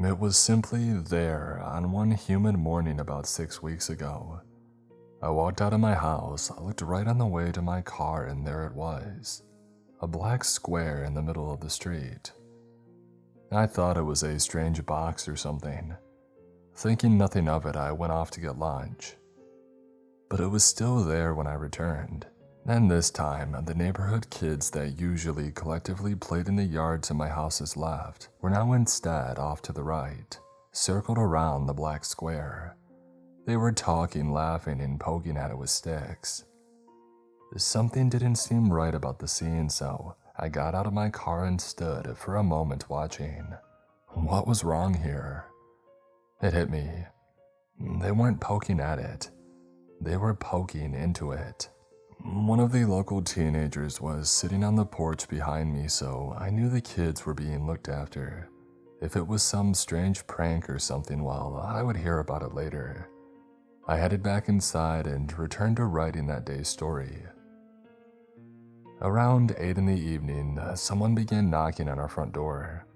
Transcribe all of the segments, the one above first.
It was simply there on one humid morning about 6 weeks ago. I walked out of my house, looked right on the way to my car, and there it was, a black square in the middle of the street. I thought it was a strange box or something. Thinking nothing of it, I went off to get lunch. But it was still there when I returned, and this time, the neighborhood kids that usually collectively played in the yard to my house's left were now instead off to the right, circled around the black square. They were talking, laughing, and poking at it with sticks. Something didn't seem right about the scene, so I got out of my car and stood for a moment watching. What was wrong here? It hit me. They weren't poking at it. They were poking into it. One of the local teenagers was sitting on the porch behind me, so I knew the kids were being looked after. If it was some strange prank or something, well, I would hear about it later. I headed back inside and returned to writing that day's story. Around 8 in the evening, someone began knocking on our front door.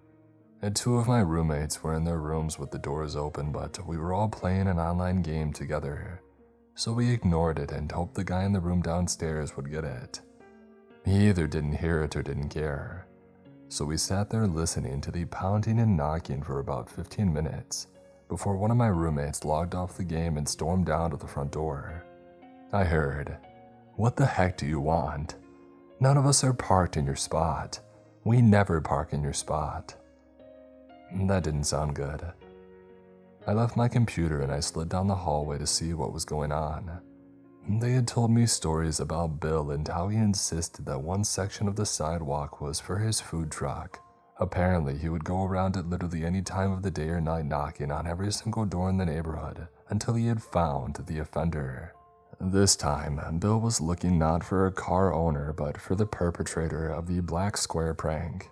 Two of my roommates were in their rooms with the doors open, but we were all playing an online game together, so we ignored it and hoped the guy in the room downstairs would get it. He either didn't hear it or didn't care, so we sat there listening to the pounding and knocking for about 15 minutes before one of my roommates logged off the game and stormed down to the front door. I heard, "What the heck do you want? None of us are parked in your spot. We never park in your spot." That didn't sound good. I left my computer and I slid down the hallway to see what was going on. They had told me stories about Bill and how he insisted that one section of the sidewalk was for his food truck. Apparently, he would go around at literally any time of the day or night knocking on every single door in the neighborhood until he had found the offender. This time, Bill was looking not for a car owner but for the perpetrator of the black square prank.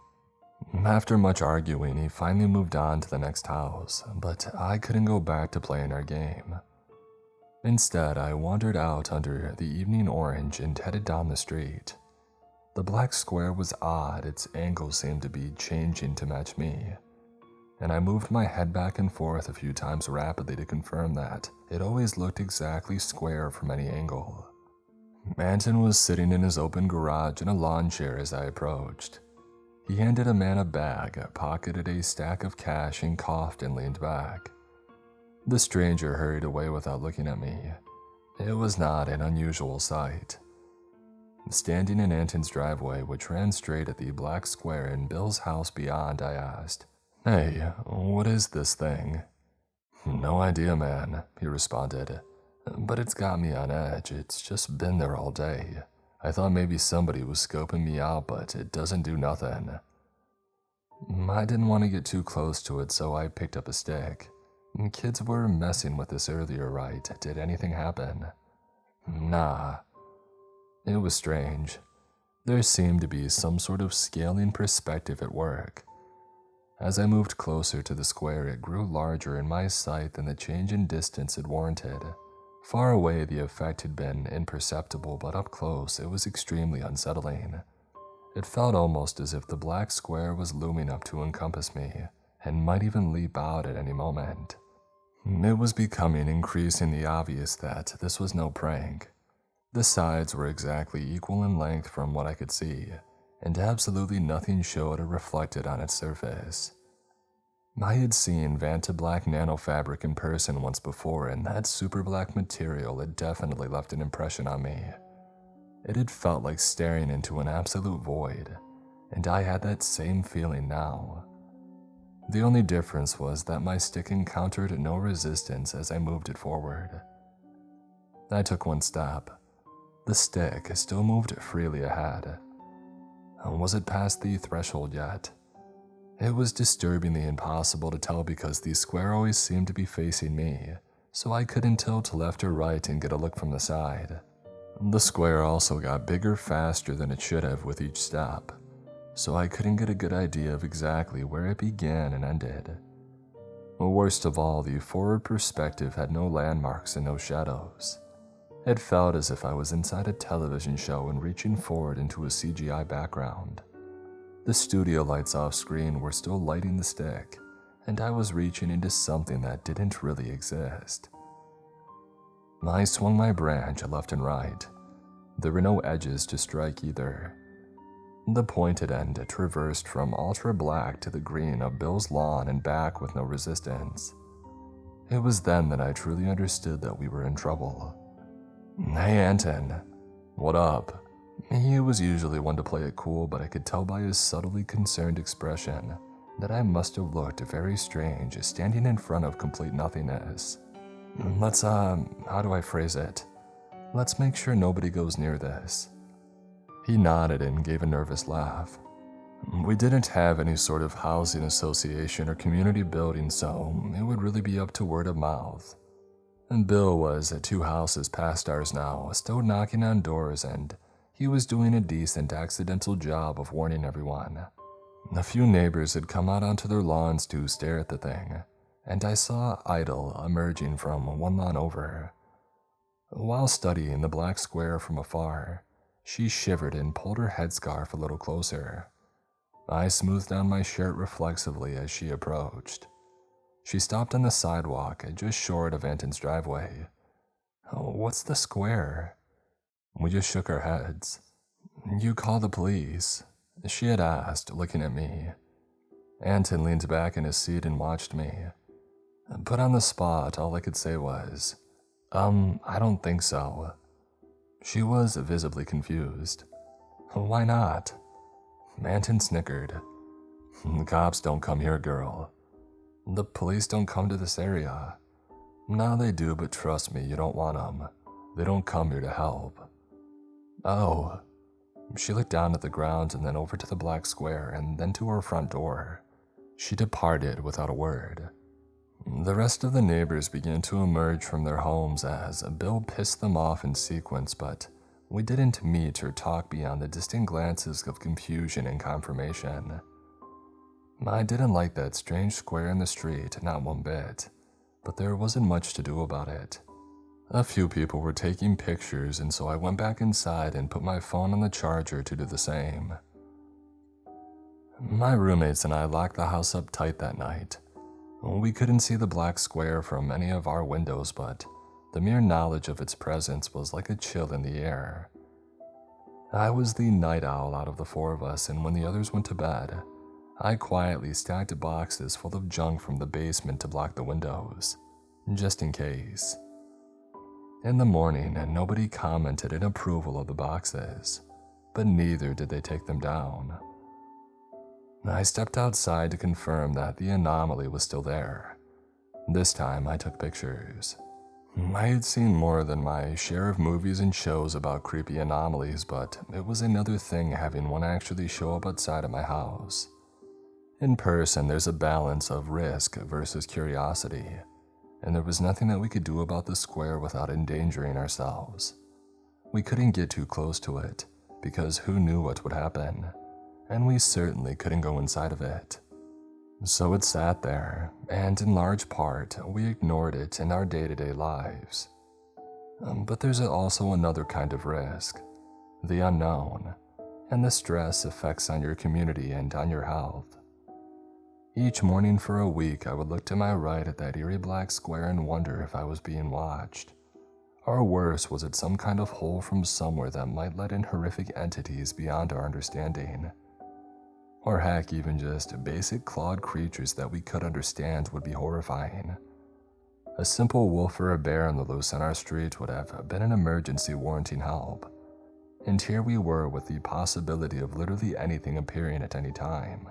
After much arguing, he finally moved on to the next house, but I couldn't go back to playing our game. Instead, I wandered out under the evening orange and headed down the street. The black square was odd, its angle seemed to be changing to match me, and I moved my head back and forth a few times rapidly to confirm that it always looked exactly square from any angle. Anton was sitting in his open garage in a lawn chair as I approached. He handed a man a bag, pocketed a stack of cash, and coughed and leaned back. The stranger hurried away without looking at me. It was not an unusual sight. Standing in Anton's driveway, which ran straight at the black square in Bill's house beyond, I asked, "Hey, what is this thing?" "No idea, man," he responded. "But it's got me on edge. It's just been there all day. I thought maybe somebody was scoping me out, but it doesn't do nothing." I didn't want to get too close to it, so I picked up a stick. "Kids were messing with this earlier, right? Did anything happen?" "Nah." It was strange. There seemed to be some sort of scaling perspective at work. As I moved closer to the square, it grew larger in my sight than the change in distance it warranted. Far away, the effect had been imperceptible, but up close, it was extremely unsettling. It felt almost as if the black square was looming up to encompass me, and might even leap out at any moment. It was becoming increasingly obvious that this was no prank. The sides were exactly equal in length from what I could see, and absolutely nothing showed or reflected on its surface. I had seen Vanta Black nanofabric in person once before, and that super black material had definitely left an impression on me. It had felt like staring into an absolute void, and I had that same feeling now. The only difference was that my stick encountered no resistance as I moved it forward. I took one step. The stick still moved freely ahead. Was it past the threshold yet? It was disturbingly impossible to tell because the square always seemed to be facing me, so I couldn't tilt to left or right and get a look from the side. The square also got bigger faster than it should have with each step, so I couldn't get a good idea of exactly where it began and ended. Worst of all, the forward perspective had no landmarks and no shadows. It felt as if I was inside a television show and reaching forward into a CGI background. The studio lights off screen were still lighting the stick, and I was reaching into something that didn't really exist. I swung my branch left and right. There were no edges to strike either. The pointed end traversed from ultra black to the green of Bill's lawn and back with no resistance. It was then that I truly understood that we were in trouble. "Hey, Anton. What up?" He was usually one to play it cool, but I could tell by his subtly concerned expression that I must have looked very strange standing in front of complete nothingness. How do I phrase it? Let's make sure nobody goes near this." He nodded and gave a nervous laugh. We didn't have any sort of housing association or community building, so it would really be up to word of mouth. And Bill was 2 houses past ours now, still knocking on doors, and he was doing a decent accidental job of warning everyone. A few neighbors had come out onto their lawns to stare at the thing, and I saw Idle emerging from one lawn over. While studying the black square from afar, she shivered and pulled her headscarf a little closer. I smoothed down my shirt reflexively as she approached. She stopped on the sidewalk just short of Anton's driveway. "What's the square?" We just shook our heads. "You call the police?" she had asked, looking at me. Anton leaned back in his seat and watched me. Put on the spot, all I could say was, I don't think so." She was visibly confused. "Why not?" Anton snickered. "The cops don't come here, girl. The police don't come to this area. No, they do, but trust me, you don't want them. They don't come here to help." "Oh." She looked down at the ground and then over to the black square and then to her front door. She departed without a word. The rest of the neighbors began to emerge from their homes as Bill pissed them off in sequence, but we didn't meet or talk beyond the distant glances of confusion and confirmation. I didn't like that strange square in the street, not one bit, but there wasn't much to do about it. A few people were taking pictures, and so I went back inside and put my phone on the charger to do the same. My roommates and I locked the house up tight that night. We couldn't see the black square from any of our windows, but the mere knowledge of its presence was like a chill in the air. I was the night owl out of the 4 of us, and when the others went to bed, I quietly stacked boxes full of junk from the basement to block the windows, just in case. In the morning, nobody commented in approval of the boxes, but neither did they take them down. I stepped outside to confirm that the anomaly was still there. This time, I took pictures. I had seen more than my share of movies and shows about creepy anomalies, but it was another thing having one actually show up outside of my house. In person, there's a balance of risk versus curiosity, and there was nothing that we could do about the square without endangering ourselves. We couldn't get too close to it, because who knew what would happen, and we certainly couldn't go inside of it. So it sat there, and in large part, we ignored it in our day-to-day lives. But there's also another kind of risk, the unknown, and the stress effects on your community and on your health. Each morning for a week, I would look to my right at that eerie black square and wonder if I was being watched. Or worse, was it some kind of hole from somewhere that might let in horrific entities beyond our understanding? Or heck, even just basic clawed creatures that we could understand would be horrifying. A simple wolf or a bear on the loose on our street would have been an emergency warranting help. And here we were with the possibility of literally anything appearing at any time.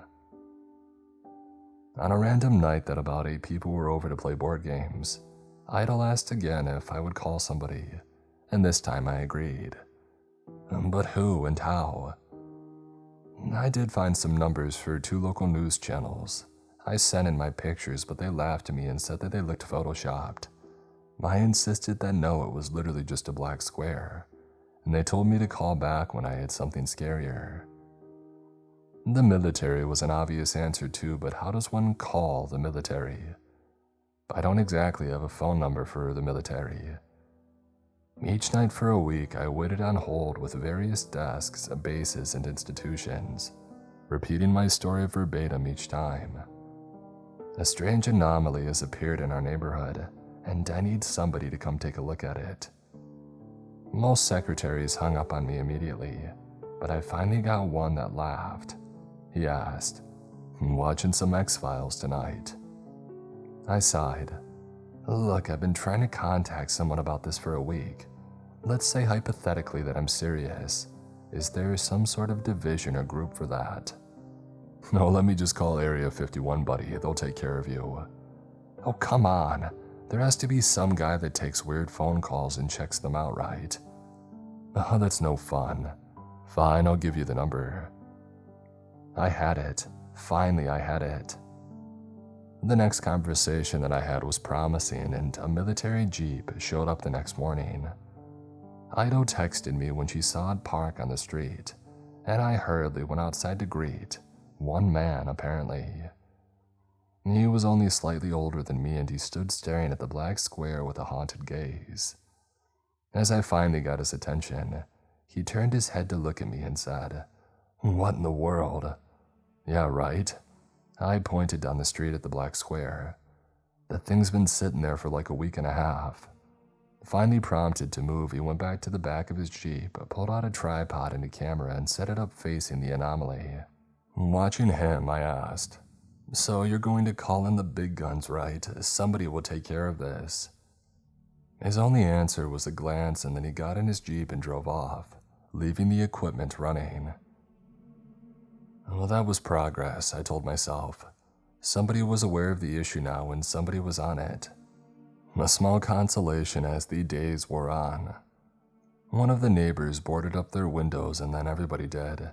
On a random night that about 8 people were over to play board games, Idle asked again if I would call somebody, and this time I agreed. But who and how? I did find some numbers for 2 local news channels. I sent in my pictures, but they laughed at me and said that they looked photoshopped. I insisted that no, it was literally just a black square, and they told me to call back when I had something scarier. The military was an obvious answer too, but how does one call the military? I don't exactly have a phone number for the military. Each night for a week, I waited on hold with various desks, bases, and institutions, repeating my story verbatim each time. A strange anomaly has appeared in our neighborhood, and I need somebody to come take a look at it. Most secretaries hung up on me immediately, but I finally got one that laughed. He asked, "Watching some X-Files tonight?" I sighed. "Look, I've been trying to contact someone about this for a week. Let's say hypothetically that I'm serious. Is there some sort of division or group for that?" "No, let me just call Area 51, buddy. They'll take care of you." "Oh, come on. There has to be some guy that takes weird phone calls and checks them out, right?" "Oh, that's no fun." "Fine, I'll give you the number." I had it. Finally, I had it. The next conversation that I had was promising, and a military jeep showed up the next morning. Ido texted me when she saw it park on the street, and I hurriedly went outside to greet one man, apparently. He was only slightly older than me, and he stood staring at the black square with a haunted gaze. As I finally got his attention, he turned his head to look at me and said, "What in the world?" "Yeah, right." I pointed down the street at the black square. "The thing's been sitting there for like a week and a half." Finally prompted to move, he went back to the back of his Jeep, pulled out a tripod and a camera, and set it up facing the anomaly. Watching him, I asked, "So you're going to call in the big guns, right? Somebody will take care of this." His only answer was a glance, and then he got in his Jeep and drove off, leaving the equipment running. Well, that was progress, I told myself. Somebody was aware of the issue now, and somebody was on it. A small consolation as the days wore on. One of the neighbors boarded up their windows, and then everybody did.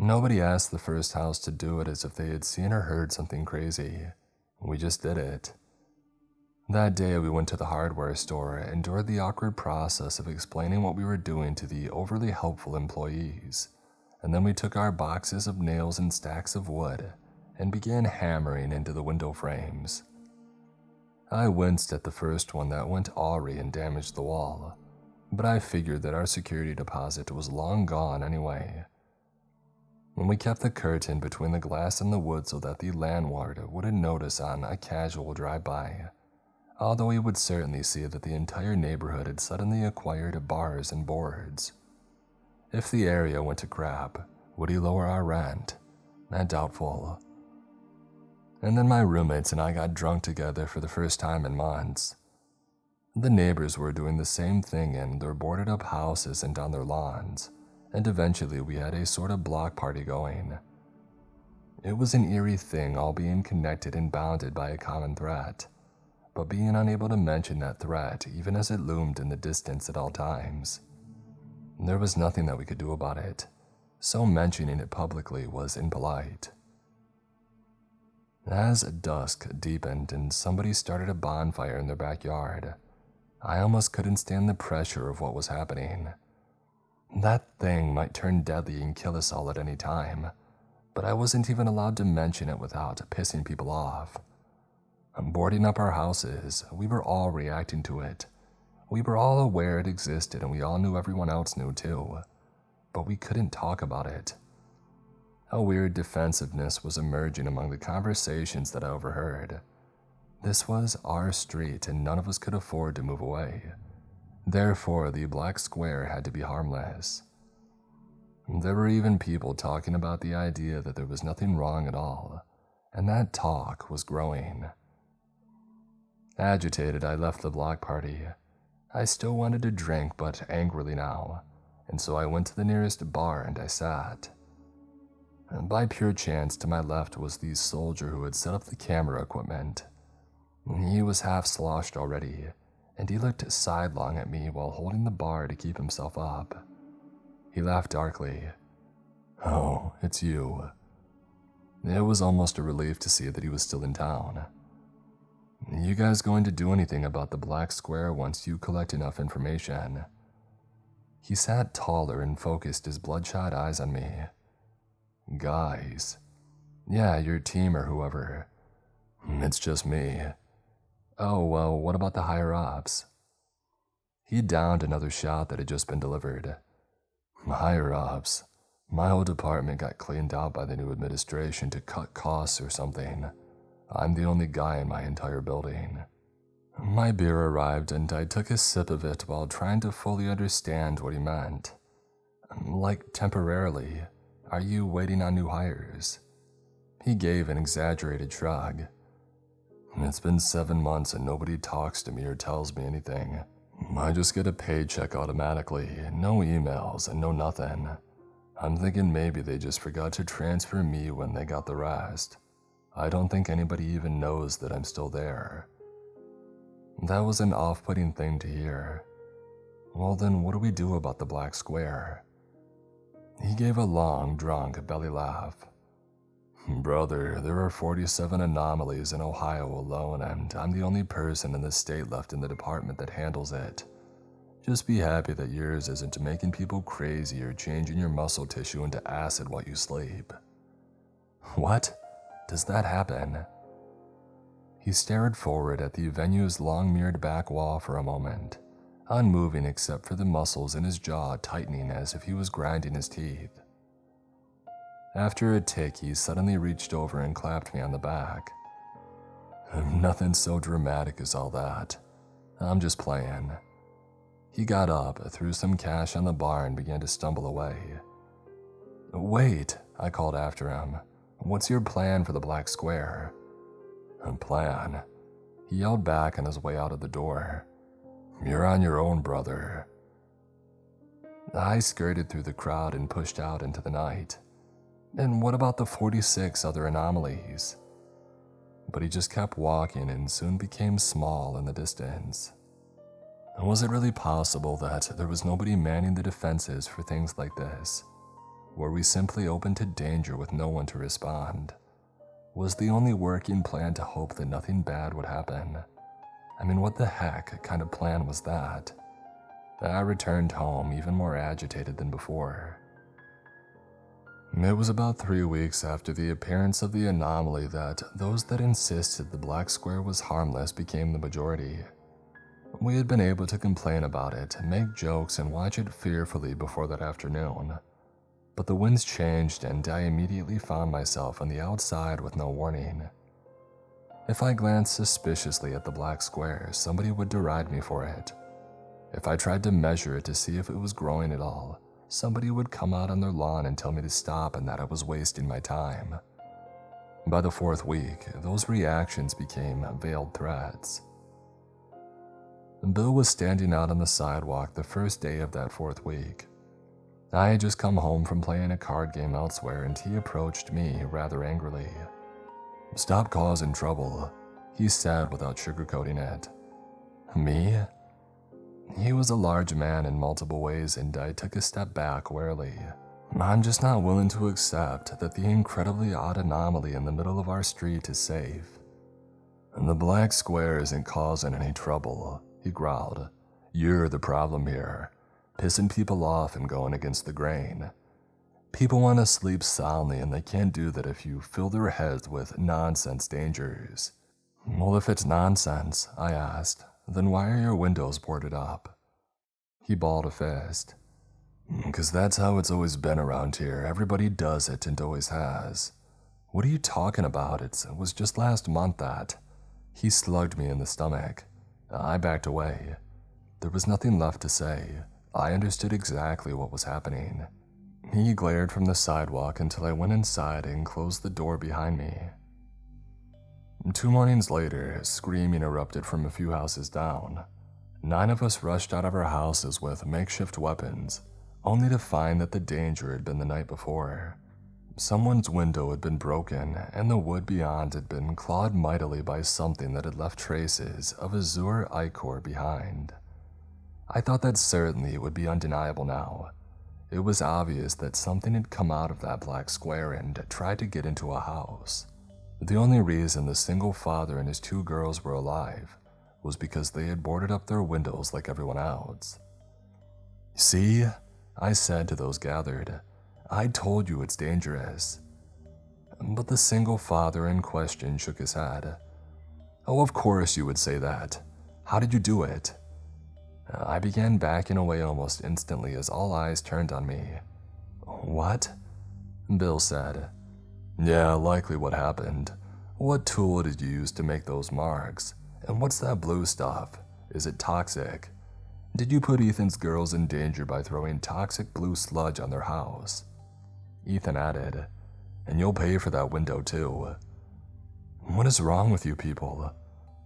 Nobody asked the first house to do it as if they had seen or heard something crazy. We just did it. That day we went to the hardware store and endured the awkward process of explaining what we were doing to the overly helpful employees, and then we took our boxes of nails and stacks of wood and began hammering into the window frames. I winced at the first one that went awry and damaged the wall, but I figured that our security deposit was long gone anyway. When we kept the curtain between the glass and the wood so that the landlord wouldn't notice on a casual drive-by, although he would certainly see that the entire neighborhood had suddenly acquired bars and boards. If the area went to crap, would he lower our rent? Doubtful. And then my roommates and I got drunk together for the first time in months. The neighbors were doing the same thing in their boarded up houses and on their lawns, and eventually we had a sort of block party going. It was an eerie thing, all being connected and bounded by a common threat, but being unable to mention that threat even as it loomed in the distance at all times. There was nothing that we could do about it, so mentioning it publicly was impolite. As dusk deepened and somebody started a bonfire in their backyard, I almost couldn't stand the pressure of what was happening. That thing might turn deadly and kill us all at any time, but I wasn't even allowed to mention it without pissing people off. Boarding up our houses, we were all reacting to it. We were all aware it existed, and we all knew everyone else knew too, but we couldn't talk about it. A weird defensiveness was emerging among the conversations that I overheard. This was our street, and none of us could afford to move away. Therefore, the black square had to be harmless. There were even people talking about the idea that there was nothing wrong at all, and that talk was growing. Agitated, I left the block party. I still wanted to drink, but angrily now, and so I went to the nearest bar and I sat. By pure chance, to my left was the soldier who had set up the camera equipment. He was half sloshed already, and he looked sidelong at me while holding the bar to keep himself up. He laughed darkly. "Oh, it's you." It was almost a relief to see that he was still in town. "You guys going to do anything about the black square once you collect enough information?" He sat taller and focused his bloodshot eyes on me. "Guys. Yeah, your team or whoever." "It's just me." "Oh, well, what about the higher-ups?" He downed another shot that had just been delivered. "Higher-ups. My whole department got cleaned out by the new administration to cut costs or something. I'm the only guy in my entire building. My beer arrived and I took a sip of it while trying to fully understand what he meant. Like, temporarily, are you waiting on new hires? He gave an exaggerated shrug. It's been 7 months and nobody talks to me or tells me anything. I just get a paycheck automatically, no emails and no nothing. I'm thinking maybe they just forgot to transfer me when they got the rest. I don't think anybody even knows that I'm still there. That was an off-putting thing to hear. Well then, what do we do about the black square? He gave a long, drunk belly laugh. Brother, there are 47 anomalies in Ohio alone, and I'm the only person in the state left in the department that handles it. Just be happy that yours isn't making people crazy or changing your muscle tissue into acid while you sleep. What? Does that happen? He stared forward at the venue's long-mirrored back wall for a moment, unmoving except for the muscles in his jaw tightening as if he was grinding his teeth. After a tick, he suddenly reached over and clapped me on the back. Nothing so dramatic as all that. I'm just playing. He got up, threw some cash on the bar, and began to stumble away. Wait, I called after him. What's your plan for the black square? Plan? He yelled back on his way out of the door. You're on your own, brother. I skirted through the crowd and pushed out into the night. And what about the 46 other anomalies? But he just kept walking and soon became small in the distance. Was it really possible that there was nobody manning the defenses for things like this? Were we simply open to danger with no one to respond? Was the only working plan to hope that nothing bad would happen? I mean, what the heck kind of plan was that? I returned home even more agitated than before. It was about 3 weeks after the appearance of the anomaly that those that insisted the black square was harmless became the majority. We had been able to complain about it, make jokes, and watch it fearfully before that afternoon. But the winds changed and I immediately found myself on the outside with no warning. If I glanced suspiciously at the black square, somebody would deride me for it. If I tried to measure it to see if it was growing at all, somebody would come out on their lawn and tell me to stop and that I was wasting my time. By the 4th week, those reactions became veiled threats. Bill was standing out on the sidewalk the first day of that 4th week. I had just come home from playing a card game elsewhere and he approached me rather angrily. Stop causing trouble, he said without sugarcoating it. Me? He was a large man in multiple ways and I took a step back warily. I'm just not willing to accept that the incredibly odd anomaly in the middle of our street is safe. The black square isn't causing any trouble, he growled. You're the problem here, pissing people off and going against the grain. People want to sleep soundly and they can't do that if you fill their heads with nonsense dangers. Well, if it's nonsense, I asked, then why are your windows boarded up? He balled a fist. 'Cause that's how it's always been around here. Everybody does it and always has. What are you talking about? It was just last month that. He slugged me in the stomach. I backed away. There was nothing left to say. I understood exactly what was happening. He glared from the sidewalk until I went inside and closed the door behind me. 2 mornings later, screaming erupted from a few houses down. 9 of us rushed out of our houses with makeshift weapons, only to find that the danger had been the night before. Someone's window had been broken, and the wood beyond had been clawed mightily by something that had left traces of azure ichor behind. I thought that certainly it would be undeniable now. It was obvious that something had come out of that black square and tried to get into a house. The only reason the single father and his 2 girls were alive was because they had boarded up their windows like everyone else. See, I said to those gathered, I told you it's dangerous. But the single father in question shook his head. Oh, of course you would say that. How did you do it? I began backing away almost instantly as all eyes turned on me. What? Bill said. Yeah, likely what happened. What tool did you use to make those marks? And what's that blue stuff? Is it toxic? Did you put Ethan's girls in danger by throwing toxic blue sludge on their house? Ethan added, and you'll pay for that window too. What is wrong with you people?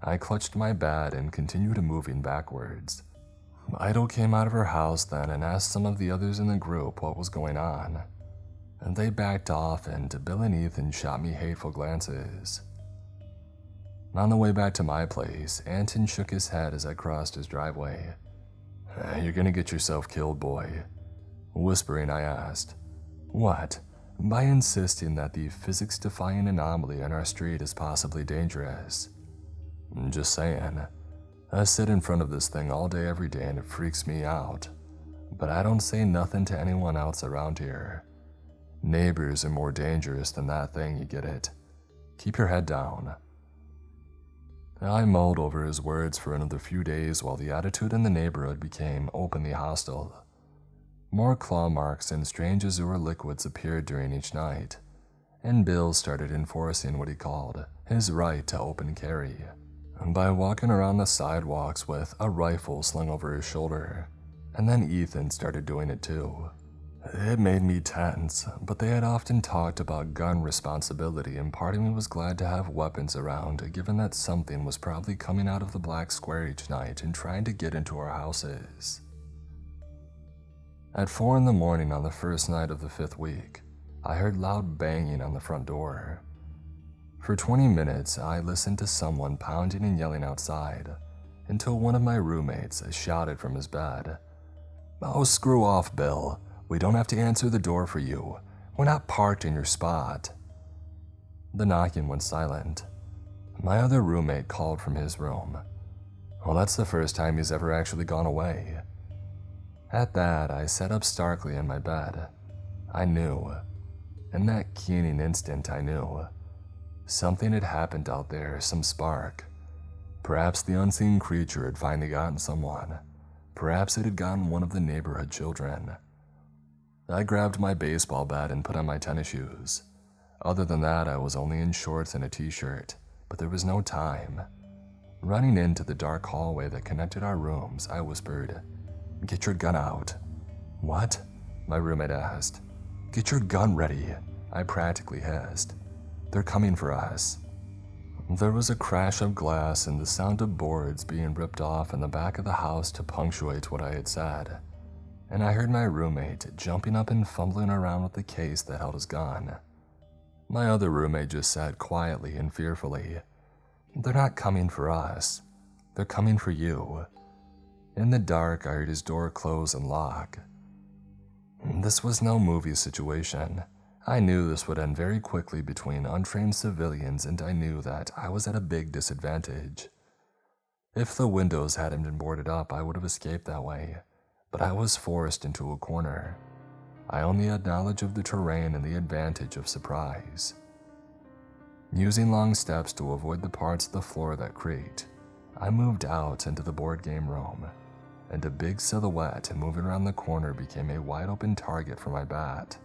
I clutched my bat and continued moving backwards. Idol came out of her house then and asked some of the others in the group what was going on. And they backed off and Bill and Ethan shot me hateful glances. On the way back to my place, Anton shook his head as I crossed his driveway. You're gonna get yourself killed, boy. Whispering, I asked, what? By insisting that the physics-defying anomaly in our street is possibly dangerous. Just saying. I sit in front of this thing all day every day and it freaks me out. But I don't say nothing to anyone else around here. Neighbors are more dangerous than that thing, you get it? Keep your head down. I mulled over his words for another few days while the attitude in the neighborhood became openly hostile. More claw marks and strange azure liquids appeared during each night, and Bill started enforcing what he called his right to open carry by walking around the sidewalks with a rifle slung over his shoulder, and then Ethan started doing it too. It made me tense, but they had often talked about gun responsibility and part of me was glad to have weapons around given that something was probably coming out of the black square each night and trying to get into our houses. At 4 in the morning on the first night of the 5th week, I heard loud banging on the front door. For 20 minutes, I listened to someone pounding and yelling outside, until one of my roommates shouted from his bed, "Oh, screw off, Bill. We don't have to answer the door for you. We're not parked in your spot." The knocking went silent. My other roommate called from his room. Well, that's the first time he's ever actually gone away. At that, I sat up starkly in my bed. I knew. In that keening instant, I knew. Something had happened out there, some spark. Perhaps the unseen creature had finally gotten someone. Perhaps it had gotten one of the neighborhood children. I grabbed my baseball bat and put on my tennis shoes. Other than that, I was only in shorts and a t-shirt, but there was no time. Running into the dark hallway that connected our rooms, I whispered, "Get your gun out." "What?" my roommate asked. "Get your gun ready," I practically hissed. "They're coming for us." There was a crash of glass and the sound of boards being ripped off in the back of the house to punctuate what I had said. And I heard my roommate jumping up and fumbling around with the case that held his gun. My other roommate just sat quietly and fearfully. "They're not coming for us. They're coming for you." In the dark, I heard his door close and lock. This was no movie situation. I knew this would end very quickly between untrained civilians, and I knew that I was at a big disadvantage. If the windows hadn't been boarded up, I would have escaped that way, but I was forced into a corner. I only had knowledge of the terrain and the advantage of surprise. Using long steps to avoid the parts of the floor that creaked, I moved out into the board game room, and a big silhouette moving around the corner became a wide-open target for my bat.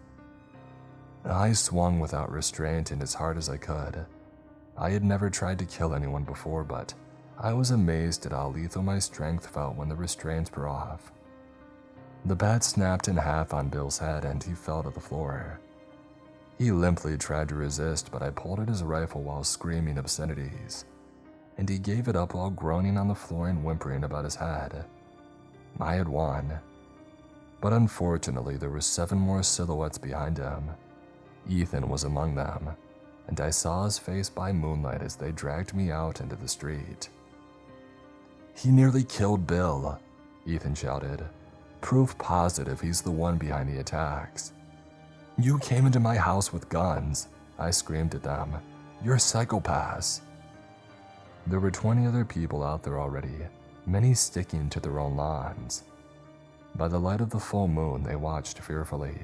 I swung without restraint and as hard as I could. I had never tried to kill anyone before, but I was amazed at how lethal my strength felt when the restraints were off. The bat snapped in half on Bill's head and he fell to the floor. He limply tried to resist, but I pulled at his rifle while screaming obscenities, and he gave it up while groaning on the floor and whimpering about his head. I had won. But unfortunately, there were 7 more silhouettes behind him. Ethan was among them, and I saw his face by moonlight as they dragged me out into the street. "He nearly killed Bill," Ethan shouted. "Proof positive he's the one behind the attacks." "You came into my house with guns," I screamed at them. "You're psychopaths." There were 20 other people out there already, many sticking to their own lawns. By the light of the full moon, they watched fearfully.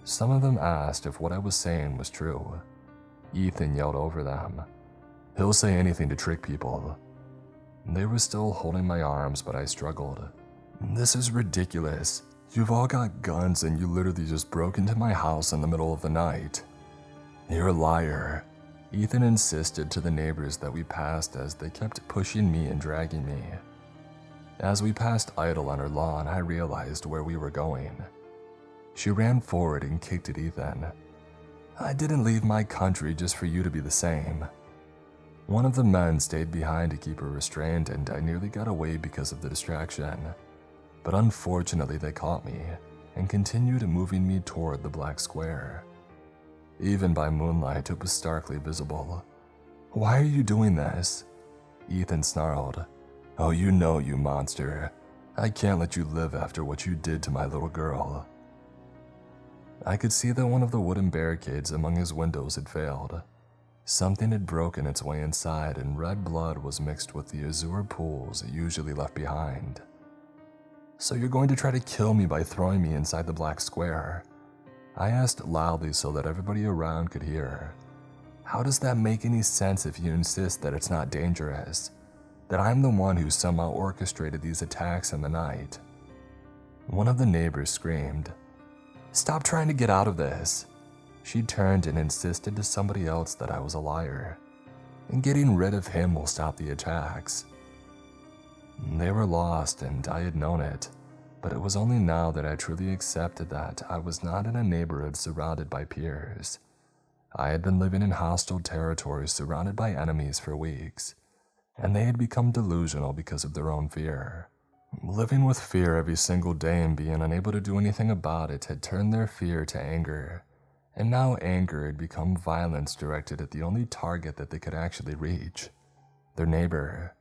Some of them asked if what I was saying was true. Ethan yelled over them, "He'll say anything to trick people." They were still holding my arms, but I struggled. "This is ridiculous. You've all got guns and you literally just broke into my house in the middle of the night." "You're a liar." Ethan insisted to the neighbors that we passed as they kept pushing me and dragging me. As we passed Idle on her lawn, I realized where we were going. She ran forward and kicked at Ethan. "I didn't leave my country just for you to be the same." One of the men stayed behind to keep her restrained, and I nearly got away because of the distraction. But unfortunately they caught me and continued moving me toward the black square. Even by moonlight, it was starkly visible. "Why are you doing this?" Ethan snarled. "Oh, you know, you monster. I can't let you live after what you did to my little girl." I could see that one of the wooden barricades among his windows had failed. Something had broken its way inside, and red blood was mixed with the azure pools usually left behind. "So you're going to try to kill me by throwing me inside the black square?" I asked loudly so that everybody around could hear. "How does that make any sense if you insist that it's not dangerous? That I'm the one who somehow orchestrated these attacks in the night?" One of the neighbors screamed, "Stop trying to get out of this." She turned and insisted to somebody else that I was a liar, and getting rid of him will stop the attacks. They were lost, and I had known it, but it was only now that I truly accepted that I was not in a neighborhood surrounded by peers. I had been living in hostile territory surrounded by enemies for weeks, and they had become delusional because of their own fear. Living with fear every single day and being unable to do anything about it had turned their fear to anger, and now anger had become violence directed at the only target that they could actually reach, their neighbor.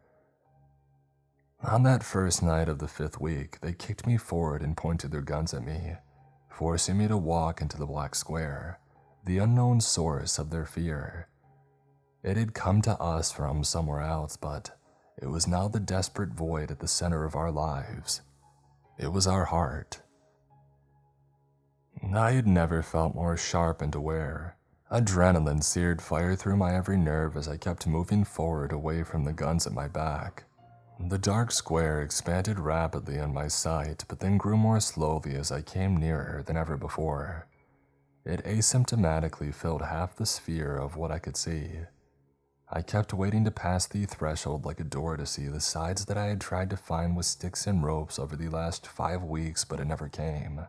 On that first night of the 5th week, they kicked me forward and pointed their guns at me, forcing me to walk into the black square, the unknown source of their fear. It had come to us from somewhere else, but it was now the desperate void at the center of our lives. It was our heart. I had never felt more sharp and aware. Adrenaline seared fire through my every nerve as I kept moving forward away from the guns at my back. The dark square expanded rapidly in my sight, but then grew more slowly as I came nearer than ever before. It asymptomatically filled half the sphere of what I could see. I kept waiting to pass the threshold like a door to see the sides that I had tried to find with sticks and ropes over the last 5 weeks, but it never came.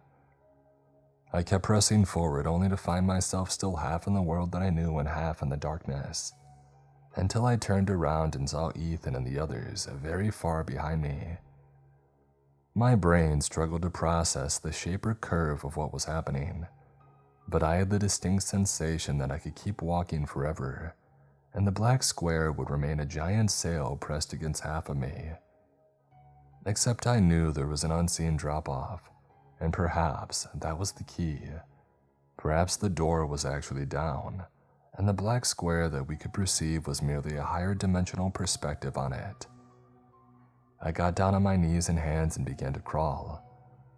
I kept pressing forward only to find myself still half in the world that I knew and half in the darkness, until I turned around and saw Ethan and the others very far behind me. My brain struggled to process the shape or curve of what was happening, but I had the distinct sensation that I could keep walking forever, and the black square would remain a giant sail pressed against half of me. Except I knew there was an unseen drop-off, and perhaps that was the key. Perhaps the door was actually down, and the black square that we could perceive was merely a higher dimensional perspective on it. I got down on my knees and hands and began to crawl.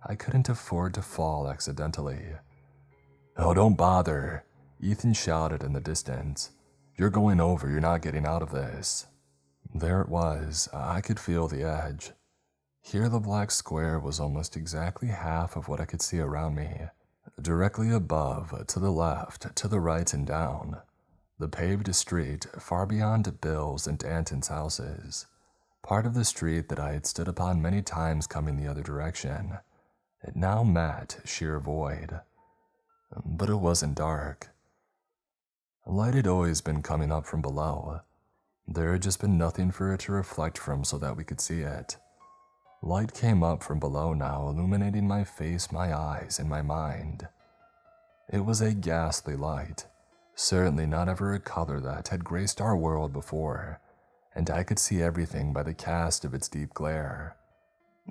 I couldn't afford to fall accidentally. "Oh, don't bother," Ethan shouted in the distance. "You're going over, you're not getting out of this." There it was. I could feel the edge. Here the black square was almost exactly half of what I could see around me. Directly above, to the left, to the right, and down. The paved street, far beyond Bill's and Anton's houses. Part of the street that I had stood upon many times coming the other direction. It now met sheer void. But it wasn't dark. Light had always been coming up from below. There had just been nothing for it to reflect from so that we could see it. Light came up from below now, illuminating my face, my eyes, and my mind. It was a ghastly light, certainly not ever a color that had graced our world before, and I could see everything by the cast of its deep glare.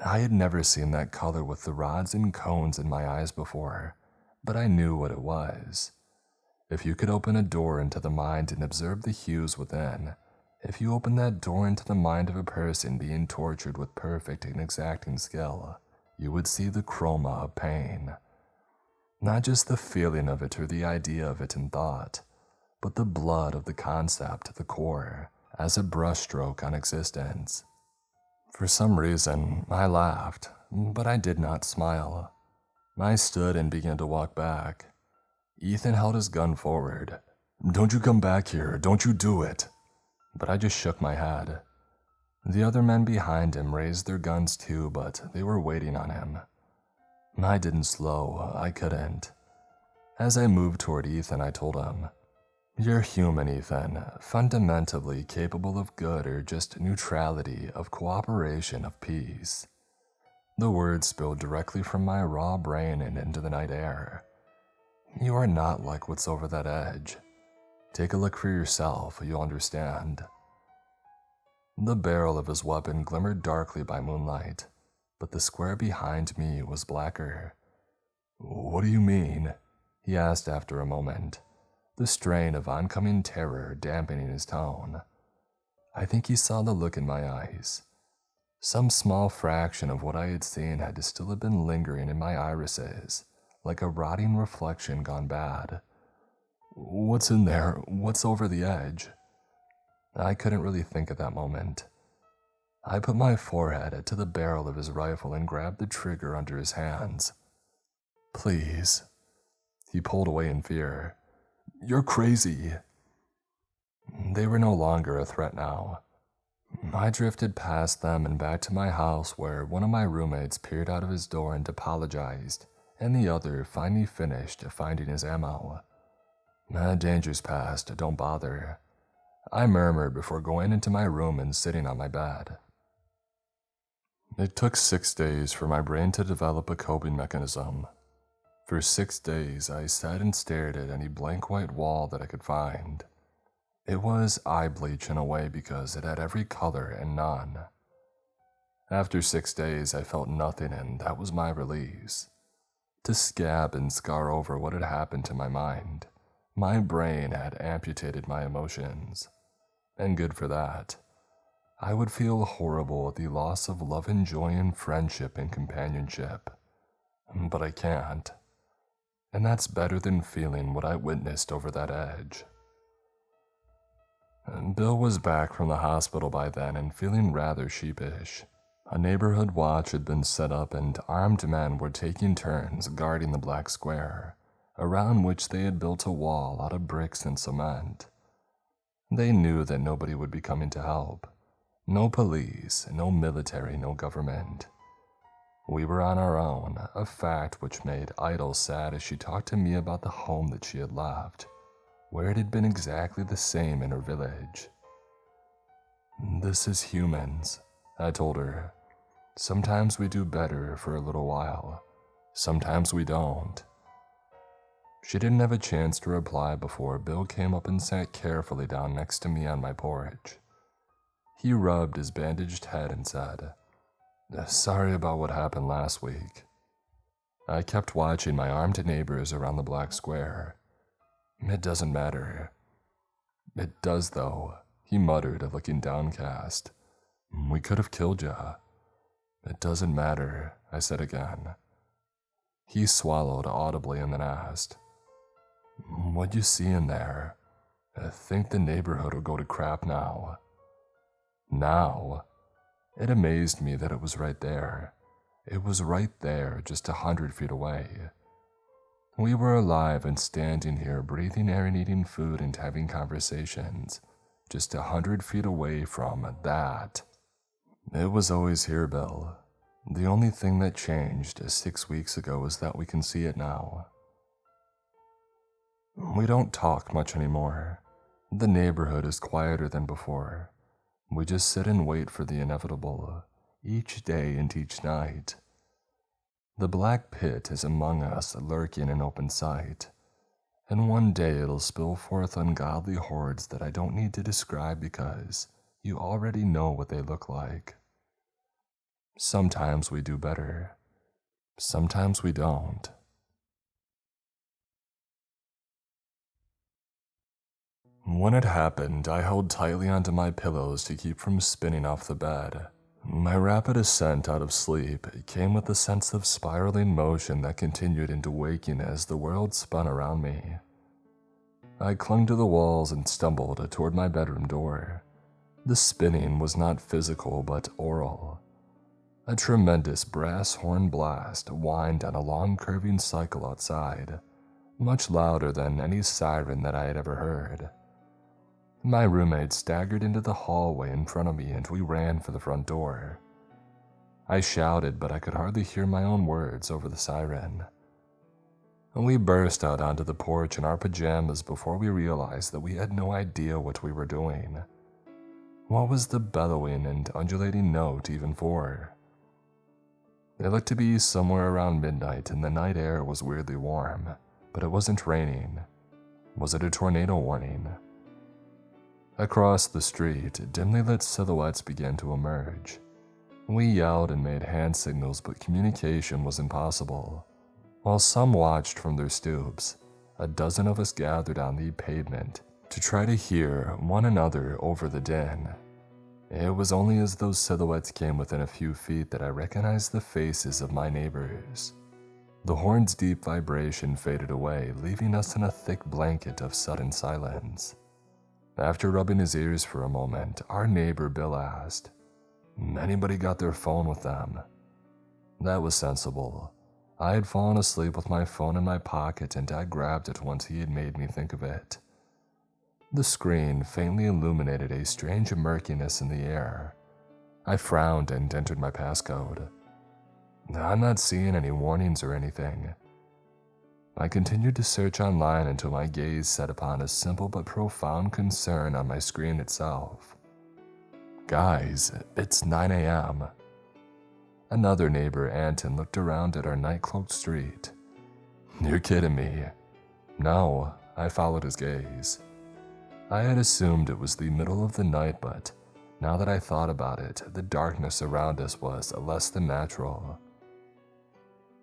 I had never seen that color with the rods and cones in my eyes before, but I knew what it was. If you could open a door into the mind and observe the hues within, if you opened that door into the mind of a person being tortured with perfect and exacting skill, you would see the chroma of pain. Not just the feeling of it or the idea of it in thought, but the blood of the concept at the core, as a brushstroke on existence. For some reason, I laughed, but I did not smile. I stood and began to walk back. Ethan held his gun forward. Don't you come back here, don't you do it. But I just shook my head. The other men behind him raised their guns too, but they were waiting on him. I didn't slow, I couldn't. As I moved toward Ethan, I told him, "You're human, Ethan, fundamentally capable of good or just neutrality, of cooperation, of peace." The words spilled directly from my raw brain and into the night air. You are not like what's over that edge. Take a look for yourself, you'll understand. The barrel of his weapon glimmered darkly by moonlight, but the square behind me was blacker. "What do you mean?" he asked after a moment, the strain of oncoming terror dampening his tone. I think he saw the look in my eyes. Some small fraction of what I had seen had to still have been lingering in my irises, like a rotting reflection gone bad. "What's in there? What's over the edge?" I couldn't really think at that moment. I put my forehead to the barrel of his rifle and grabbed the trigger under his hands. "Please." He pulled away in fear. "You're crazy." They were no longer a threat now. I drifted past them and back to my house, where one of my roommates peered out of his door and apologized, and the other finally finished finding his ammo. "Danger's past, don't bother," I murmured before going into my room and sitting on my bed. It took 6 days for my brain to develop a coping mechanism. For 6 days, I sat and stared at any blank white wall that I could find. It was eye bleach in a way because it had every color and none. After 6 days, I felt nothing, and that was my release. To scab and scar over what had happened to my mind. My brain had amputated my emotions. And good for that. I would feel horrible at the loss of love and joy and friendship and companionship. But I can't. And that's better than feeling what I witnessed over that edge. Bill was back from the hospital by then and feeling rather sheepish. A neighborhood watch had been set up and armed men were taking turns guarding the black square, around which they had built a wall out of bricks and cement. They knew that nobody would be coming to help. No police, no military, no government. We were on our own, a fact which made Idle sad as she talked to me about the home that she had left, where it had been exactly the same in her village. "This is humans," I told her. "Sometimes we do better for a little while. Sometimes we don't." She didn't have a chance to reply before Bill came up and sat carefully down next to me on my porch. He rubbed his bandaged head and said, "Sorry about what happened last week." I kept watching my armed neighbors around the black square. "It doesn't matter." "It does, though," he muttered, looking downcast. "We could have killed ya." "It doesn't matter," I said again. He swallowed audibly and then asked, "What you see in there? I think the neighborhood will go to crap now." Now? It amazed me that it was right there. It was right there, just 100 feet away. We were alive and standing here, breathing air and eating food and having conversations, just 100 feet away from that. It was always here, Bill. The only thing that changed 6 weeks ago is that we can see it now. We don't talk much anymore. The neighborhood is quieter than before. We just sit and wait for the inevitable, each day and each night. The black pit is among us, lurking in open sight, and one day it'll spill forth ungodly hordes that I don't need to describe because you already know what they look like. Sometimes we do better. Sometimes we don't. When it happened, I held tightly onto my pillows to keep from spinning off the bed. My rapid ascent out of sleep came with a sense of spiraling motion that continued into waking as the world spun around me. I clung to the walls and stumbled toward my bedroom door. The spinning was not physical but oral. A tremendous brass horn blast whined on a long curving cycle outside, much louder than any siren that I had ever heard. My roommate staggered into the hallway in front of me and we ran for the front door. I shouted, but I could hardly hear my own words over the siren. We burst out onto the porch in our pajamas before we realized that we had no idea what we were doing. What was the bellowing and undulating note even for? It looked to be somewhere around midnight and the night air was weirdly warm, but it wasn't raining. Was it a tornado warning? Across the street, dimly lit silhouettes began to emerge. We yelled and made hand signals, but communication was impossible. While some watched from their stoops, a dozen of us gathered on the pavement to try to hear one another over the din. It was only as those silhouettes came within a few feet that I recognized the faces of my neighbors. The horn's deep vibration faded away, leaving us in a thick blanket of sudden silence. After rubbing his ears for a moment, our neighbor Bill asked, "Anybody got their phone with them?" That was sensible. I had fallen asleep with my phone in my pocket and I grabbed it once he had made me think of it. The screen faintly illuminated a strange murkiness in the air. I frowned and entered my passcode. I'm not seeing any warnings or anything. I continued to search online until my gaze set upon a simple but profound concern on my screen itself. "Guys, it's 9 a.m. Another neighbor, Anton, looked around at our night-cloaked street. "You're kidding me." No, I followed his gaze. I had assumed it was the middle of the night, but now that I thought about it, the darkness around us was less than natural.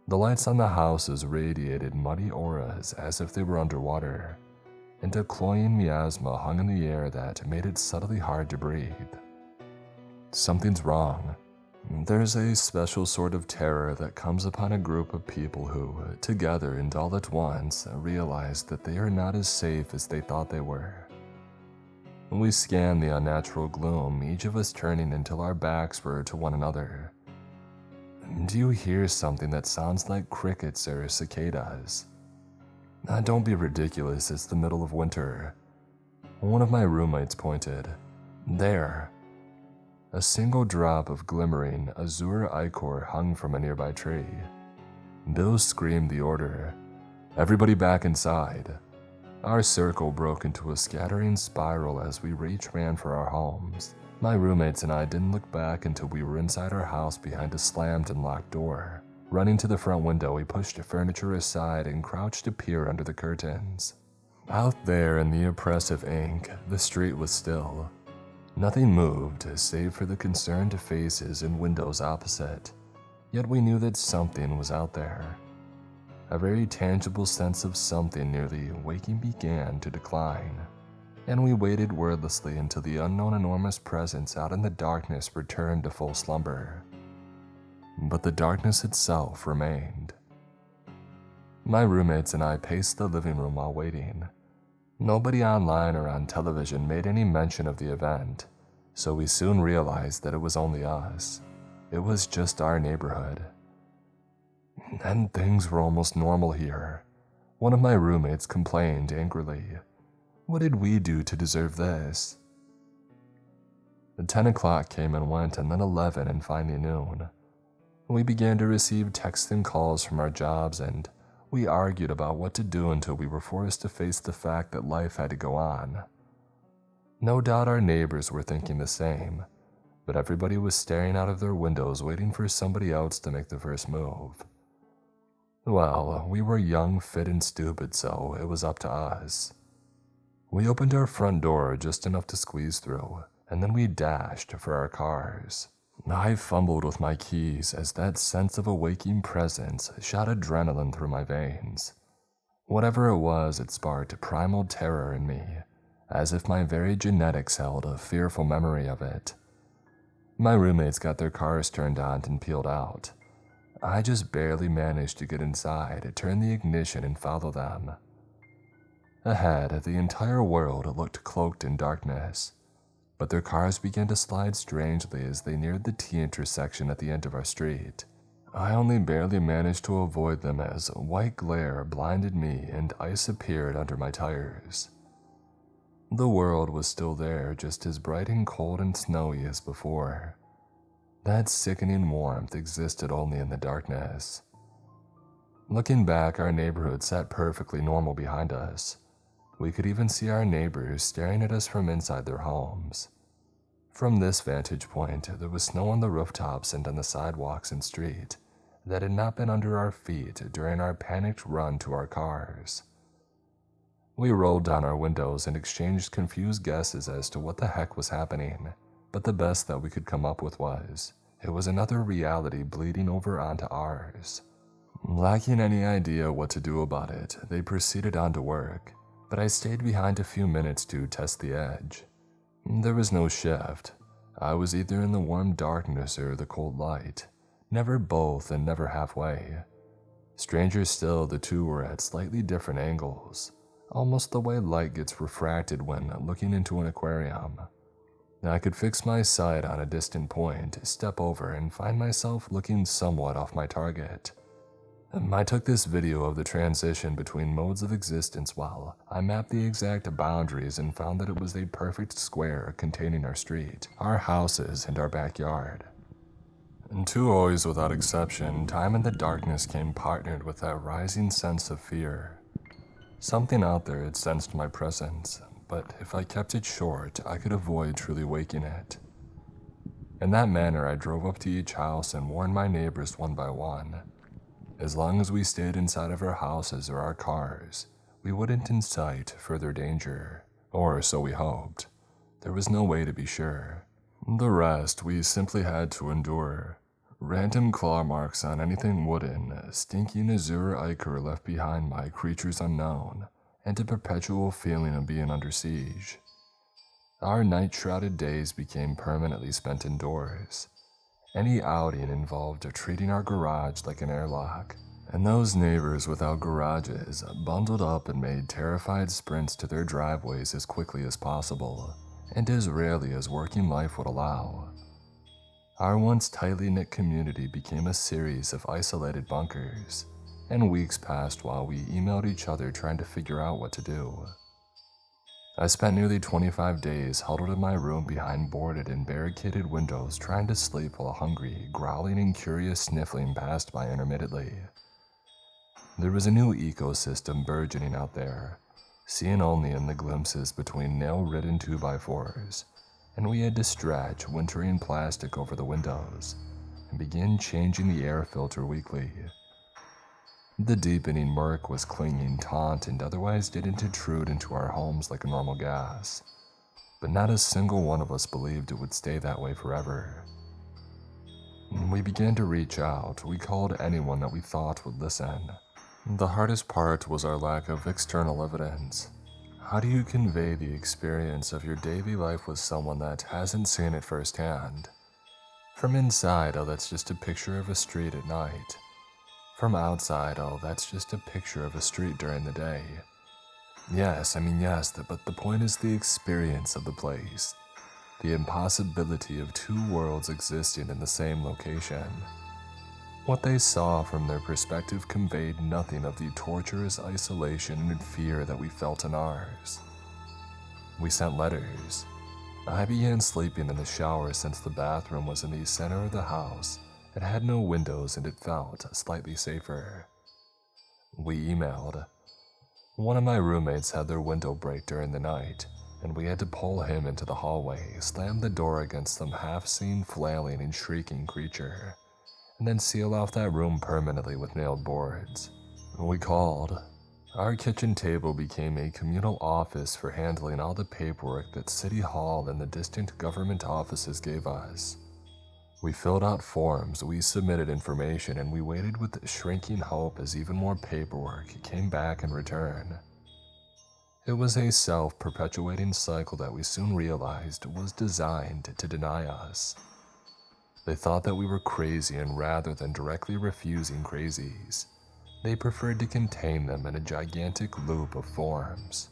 The lights on the houses radiated muddy auras as if they were underwater, and a cloying miasma hung in the air that made it subtly hard to breathe. Something's wrong. There's a special sort of terror that comes upon a group of people who, together and all at once, realize that they are not as safe as they thought they were. We scanned the unnatural gloom, each of us turning until our backs were to one another. Do you hear something that sounds like crickets or cicadas? Don't be ridiculous, it's the middle of winter. One of my roommates pointed. There. A single drop of glimmering azure ichor hung from a nearby tree. Bill screamed the order. "Everybody back inside." Our circle broke into a scattering spiral as we each ran for our homes. My roommates and I didn't look back until we were inside our house behind a slammed and locked door. Running to the front window, we pushed the furniture aside and crouched to peer under the curtains. Out there in the oppressive ink, the street was still. Nothing moved, save for the concerned faces in windows opposite. Yet we knew that something was out there. A very tangible sense of something nearly waking began to decline, and we waited wordlessly until the unknown enormous presence out in the darkness returned to full slumber. But the darkness itself remained. My roommates and I paced the living room while waiting. Nobody online or on television made any mention of the event, so we soon realized that it was only us. It was just our neighborhood. And things were almost normal here. One of my roommates complained angrily. What did we do to deserve this? 10 o'clock came and went, and then 11 and finally noon. We began to receive texts and calls from our jobs, and we argued about what to do until we were forced to face the fact that life had to go on. No doubt our neighbors were thinking the same, but everybody was staring out of their windows waiting for somebody else to make the first move. Well, we were young, fit, and stupid, so it was up to us. We opened our front door just enough to squeeze through, and then we dashed for our cars. I fumbled with my keys as that sense of a waking presence shot adrenaline through my veins. Whatever it was, it sparked primal terror in me, as if my very genetics held a fearful memory of it. My roommates got their cars turned on and peeled out. I just barely managed to get inside, turn the ignition, and follow them. Ahead, the entire world looked cloaked in darkness, but their cars began to slide strangely as they neared the T intersection at the end of our street. I only barely managed to avoid them as white glare blinded me and ice appeared under my tires. The world was still there, just as bright and cold and snowy as before. That sickening warmth existed only in the darkness. Looking back, our neighborhood sat perfectly normal behind us. We could even see our neighbors staring at us from inside their homes. From this vantage point, there was snow on the rooftops and on the sidewalks and street that had not been under our feet during our panicked run to our cars. We rolled down our windows and exchanged confused guesses as to what the heck was happening, but the best that we could come up with was, it was another reality bleeding over onto ours. Lacking any idea what to do about it, they proceeded on to work, but I stayed behind a few minutes to test the edge. There was no shift. I was either in the warm darkness or the cold light, never both and never halfway. Stranger still, the two were at slightly different angles, almost the way light gets refracted when looking into an aquarium. I could fix my sight on a distant point, step over, and find myself looking somewhat off my target. I took this video of the transition between modes of existence while I mapped the exact boundaries and found that it was a perfect square containing our street, our houses, and our backyard. And two always without exception, time in the darkness came partnered with that rising sense of fear. Something out there had sensed my presence, but if I kept it short, I could avoid truly waking it. In that manner, I drove up to each house and warned my neighbors one by one. As long as we stayed inside of our houses or our cars, we wouldn't incite further danger, or so we hoped. There was no way to be sure. The rest we simply had to endure. Random claw marks on anything wooden, stinking azure ichor left behind by creatures unknown, and a perpetual feeling of being under siege. Our night-shrouded days became permanently spent indoors. Any outing involved treating our garage like an airlock, and those neighbors without garages bundled up and made terrified sprints to their driveways as quickly as possible, and as rarely as working life would allow. Our once tightly knit community became a series of isolated bunkers, and weeks passed while we emailed each other trying to figure out what to do. I spent nearly 25 days huddled in my room behind boarded and barricaded windows trying to sleep while hungry, growling and curious sniffling passed by intermittently. There was a new ecosystem burgeoning out there, seen only in the glimpses between nail-ridden 2x4s, and we had to stretch wintering plastic over the windows and begin changing the air filter weekly. The deepening murk was clinging taut and otherwise didn't intrude into our homes like a normal gas, but not a single one of us believed it would stay that way forever. We began to reach out. We called anyone that we thought would listen. The hardest part was our lack of external evidence. How do you convey the experience of your daily life with someone that hasn't seen it firsthand? From inside, oh, that's just a picture of a street at night. From outside, oh, that's just a picture of a street during the day. Yes, but the point is the experience of the place. The impossibility of two worlds existing in the same location. What they saw from their perspective conveyed nothing of the torturous isolation and fear that we felt in ours. We sent letters. I began sleeping in the shower since the bathroom was in the center of the house. It had no windows and it felt slightly safer. We emailed. One of my roommates had their window break during the night, and we had to pull him into the hallway, slam the door against some half-seen flailing and shrieking creature, and then seal off that room permanently with nailed boards. We called. Our kitchen table became a communal office for handling all the paperwork that City Hall and the distant government offices gave us. We filled out forms, we submitted information, and we waited with shrinking hope as even more paperwork came back in return. It was a self-perpetuating cycle that we soon realized was designed to deny us. They thought that we were crazy, and rather than directly refusing crazies, they preferred to contain them in a gigantic loop of forms.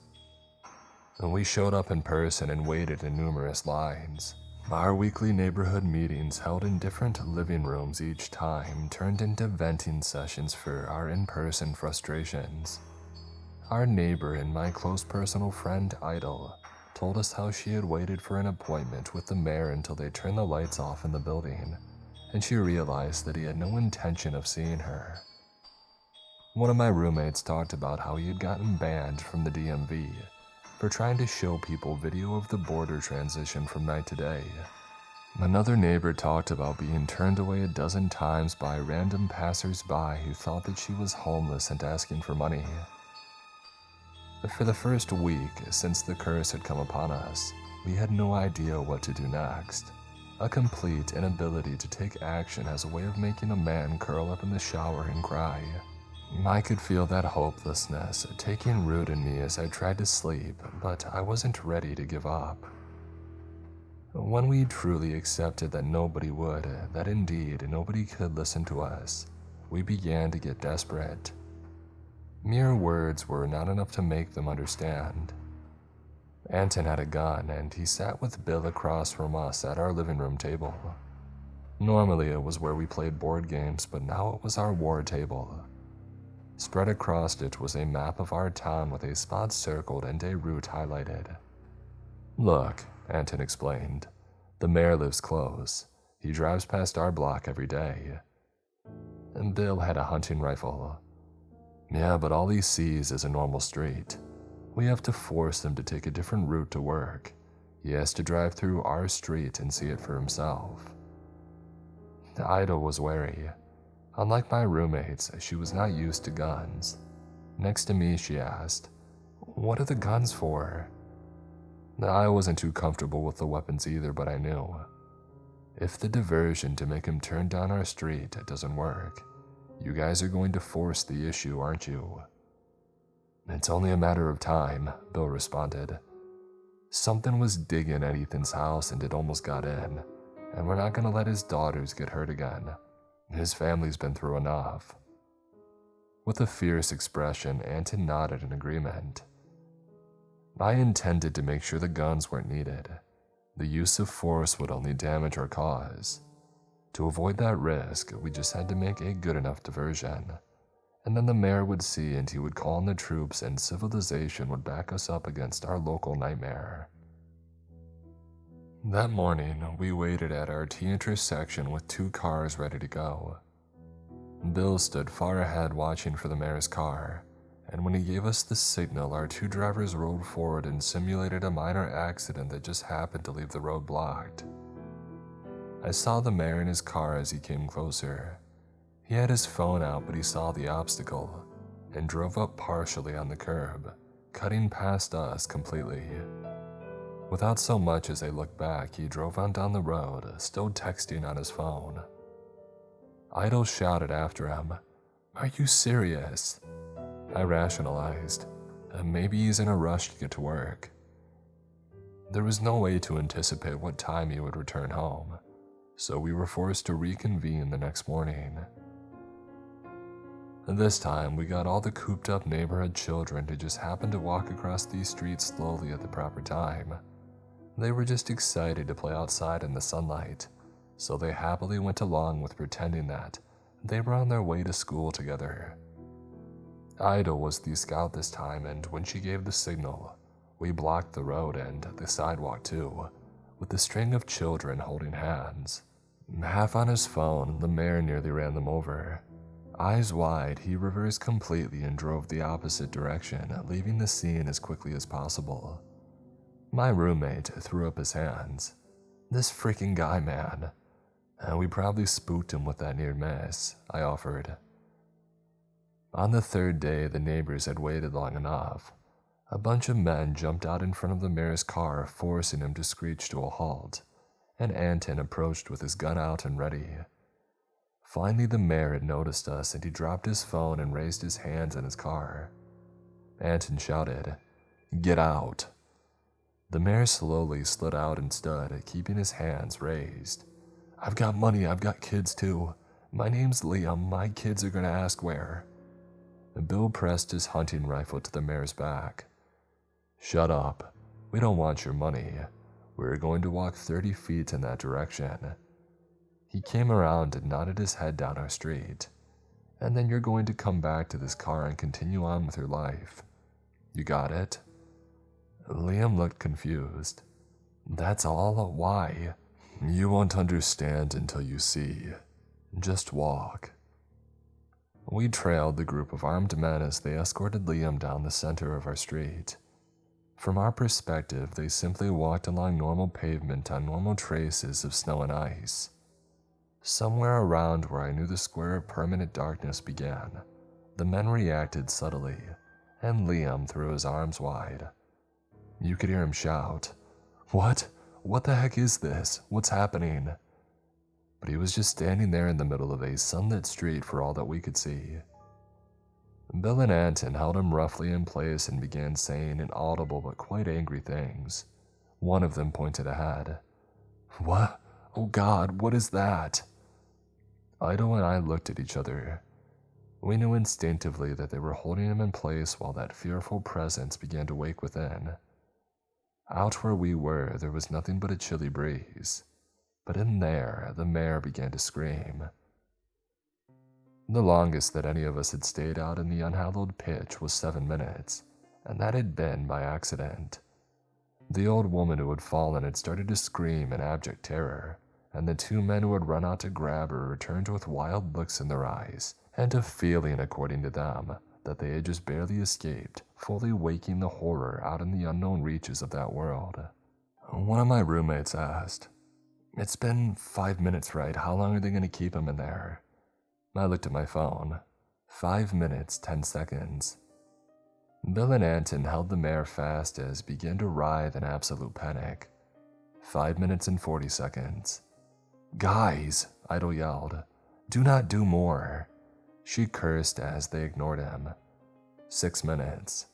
And we showed up in person and waited in numerous lines. Our weekly neighborhood meetings, held in different living rooms each time, turned into venting sessions for our in-person frustrations. Our neighbor and my close personal friend, Idol, told us how she had waited for an appointment with the mayor until they turned the lights off in the building, and she realized that he had no intention of seeing her. One of my roommates talked about how he had gotten banned from the DMV for trying to show people video of the border transition from night to day. Another neighbor talked about being turned away a dozen times by random passers-by who thought that she was homeless and asking for money. For the first week since the curse had come upon us, we had no idea what to do next. A complete inability to take action has a way of making a man curl up in the shower and cry. I could feel that hopelessness taking root in me as I tried to sleep, but I wasn't ready to give up. When we truly accepted that nobody would, that indeed nobody could listen to us, we began to get desperate. Mere words were not enough to make them understand. Anton had a gun, and he sat with Bill across from us at our living room table. Normally it was where we played board games, but now it was our war table. Spread across it was a map of our town with a spot circled and a route highlighted. "Look," Anton explained, "the mayor lives close. He drives past our block every day." And Bill had a hunting rifle. "Yeah, but all he sees is a normal street. We have to force him to take a different route to work. He has to drive through our street and see it for himself." Ida was wary. Unlike my roommates, she was not used to guns. Next to me, she asked, "What are the guns for?" I wasn't too comfortable with the weapons either, but I knew. If the diversion to make him turn down our street doesn't work, you guys are going to force the issue, aren't you? "It's only a matter of time," Bill responded. "Something was digging at Ethan's house and it almost got in, and we're not going to let his daughters get hurt again. His family's been through enough." With a fierce expression, Anton nodded in agreement. I intended to make sure the guns weren't needed. The use of force would only damage our cause. To avoid that risk, we just had to make a good enough diversion, and then the mayor would see and he would call in the troops and civilization would back us up against our local nightmare. That morning, we waited at our T intersection with 2 cars ready to go. Bill stood far ahead watching for the mayor's car, and when he gave us the signal, our 2 drivers rolled forward and simulated a minor accident that just happened to leave the road blocked. I saw the mayor in his car as he came closer. He had his phone out, but he saw the obstacle and drove up partially on the curb, cutting past us completely. Without so much as a look back, he drove on down the road, still texting on his phone. Idol shouted after him, "Are you serious?" I rationalized, maybe he's in a rush to get to work. There was no way to anticipate what time he would return home, so we were forced to reconvene the next morning. This time, we got all the cooped-up neighborhood children to just happen to walk across these streets slowly at the proper time. They were just excited to play outside in the sunlight, so they happily went along with pretending that they were on their way to school together. Ida was the scout this time, and when she gave the signal, we blocked the road and the sidewalk too, with the string of children holding hands. Half on his phone, the mayor nearly ran them over. Eyes wide, he reversed completely and drove the opposite direction, leaving the scene as quickly as possible. My roommate threw up his hands. "This freaking guy, man." "We probably spooked him with that near miss," I offered. On the 3rd day, the neighbors had waited long enough. A bunch of men jumped out in front of the mayor's car, forcing him to screech to a halt, and Anton approached with his gun out and ready. Finally, the mayor had noticed us, and he dropped his phone and raised his hands in his car. Anton shouted, "Get out." The mayor slowly slid out and stood, keeping his hands raised. "I've got money, I've got kids too. My name's Liam, my kids are gonna ask where." Bill pressed his hunting rifle to the mayor's back. "Shut up. We don't want your money. We were going to walk 30 feet in that direction. He came around and nodded his head down our street. And then you're going to come back to this car and continue on with your life. You got it? Liam looked confused. That's all? Why? You won't understand until you see. Just walk. We trailed the group of armed men as they escorted Liam down the center of our street. From our perspective, they simply walked along normal pavement on normal traces of snow and ice. Somewhere around where I knew the square of permanent darkness began, the men reacted subtly, and Liam threw his arms wide. You could hear him shout, "What? What the heck is this? What's happening?" But he was just standing there in the middle of a sunlit street for all that we could see. Bill and Anton held him roughly in place and began saying inaudible but quite angry things. One of them pointed ahead. "What? Oh God, what is that?" Ido and I looked at each other. We knew instinctively that they were holding him in place while that fearful presence began to wake within. Out where we were, there was nothing but a chilly breeze. But in there, the mare began to scream. The longest that any of us had stayed out in the unhallowed pitch was 7 minutes, and that had been by accident. The old woman who had fallen had started to scream in abject terror, and the 2 men who had run out to grab her returned with wild looks in their eyes, and a feeling, according to them, that they had just barely escaped, fully waking the horror out in the unknown reaches of that world. One of my roommates asked, "It's been 5 minutes, right? How long are they going to keep him in there?" I looked at my phone. 5 minutes, 10 seconds. Bill and Anton held the mare fast as began to writhe in absolute panic. 5 minutes and 40 seconds. "Guys," Idle yelled, "do not do more." She cursed as they ignored him. 6 minutes.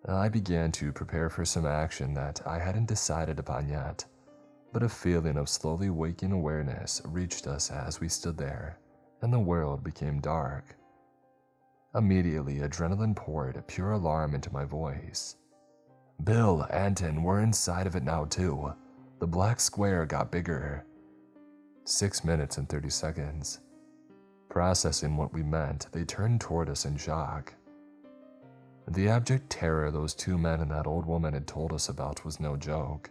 I began to prepare for some action that I hadn't decided upon yet, but a feeling of slowly waking awareness reached us as we stood there, and the world became dark. Immediately, adrenaline poured pure alarm into my voice. "Bill, Anton, we're inside of it now too. The black square got bigger." 6 minutes and 30 seconds. Processing what we meant, they turned toward us in shock. The abject terror those 2 men and that old woman had told us about was no joke.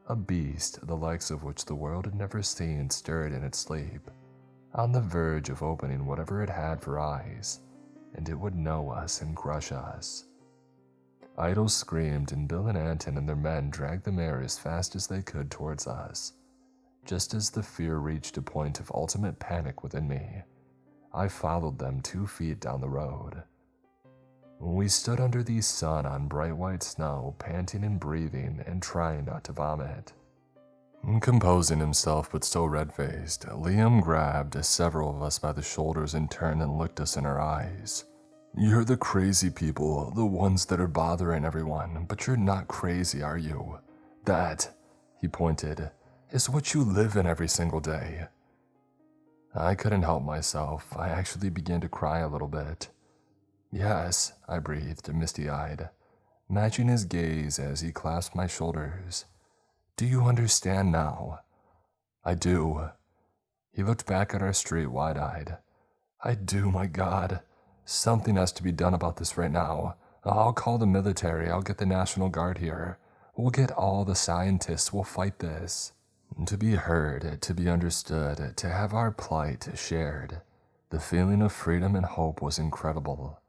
A beast, the likes of which the world had never seen, stirred in its sleep, on the verge of opening whatever it had for eyes, and it would know us and crush us. Idle screamed, and Bill and Anton and their men dragged the mare as fast as they could towards us. Just as the fear reached a point of ultimate panic within me, I followed them 2 feet down the road. We stood under the sun on bright white snow, panting and breathing and trying not to vomit. Composing himself but still red-faced, Liam grabbed several of us by the shoulders in turn and looked us in our eyes. "You're the crazy people, the ones that are bothering everyone, but you're not crazy, are you? That," he pointed, "is what you live in every single day." I couldn't help myself. I actually began to cry a little bit. "Yes," I breathed, misty-eyed, matching his gaze as he clasped my shoulders. "Do you understand now?" "I do." He looked back at our street wide-eyed. "I do, my God. Something has to be done about this right now. I'll call the military. I'll get the National Guard here. We'll get all the scientists. We'll fight this." To be heard, to be understood, to have our plight shared. The feeling of freedom and hope was incredible,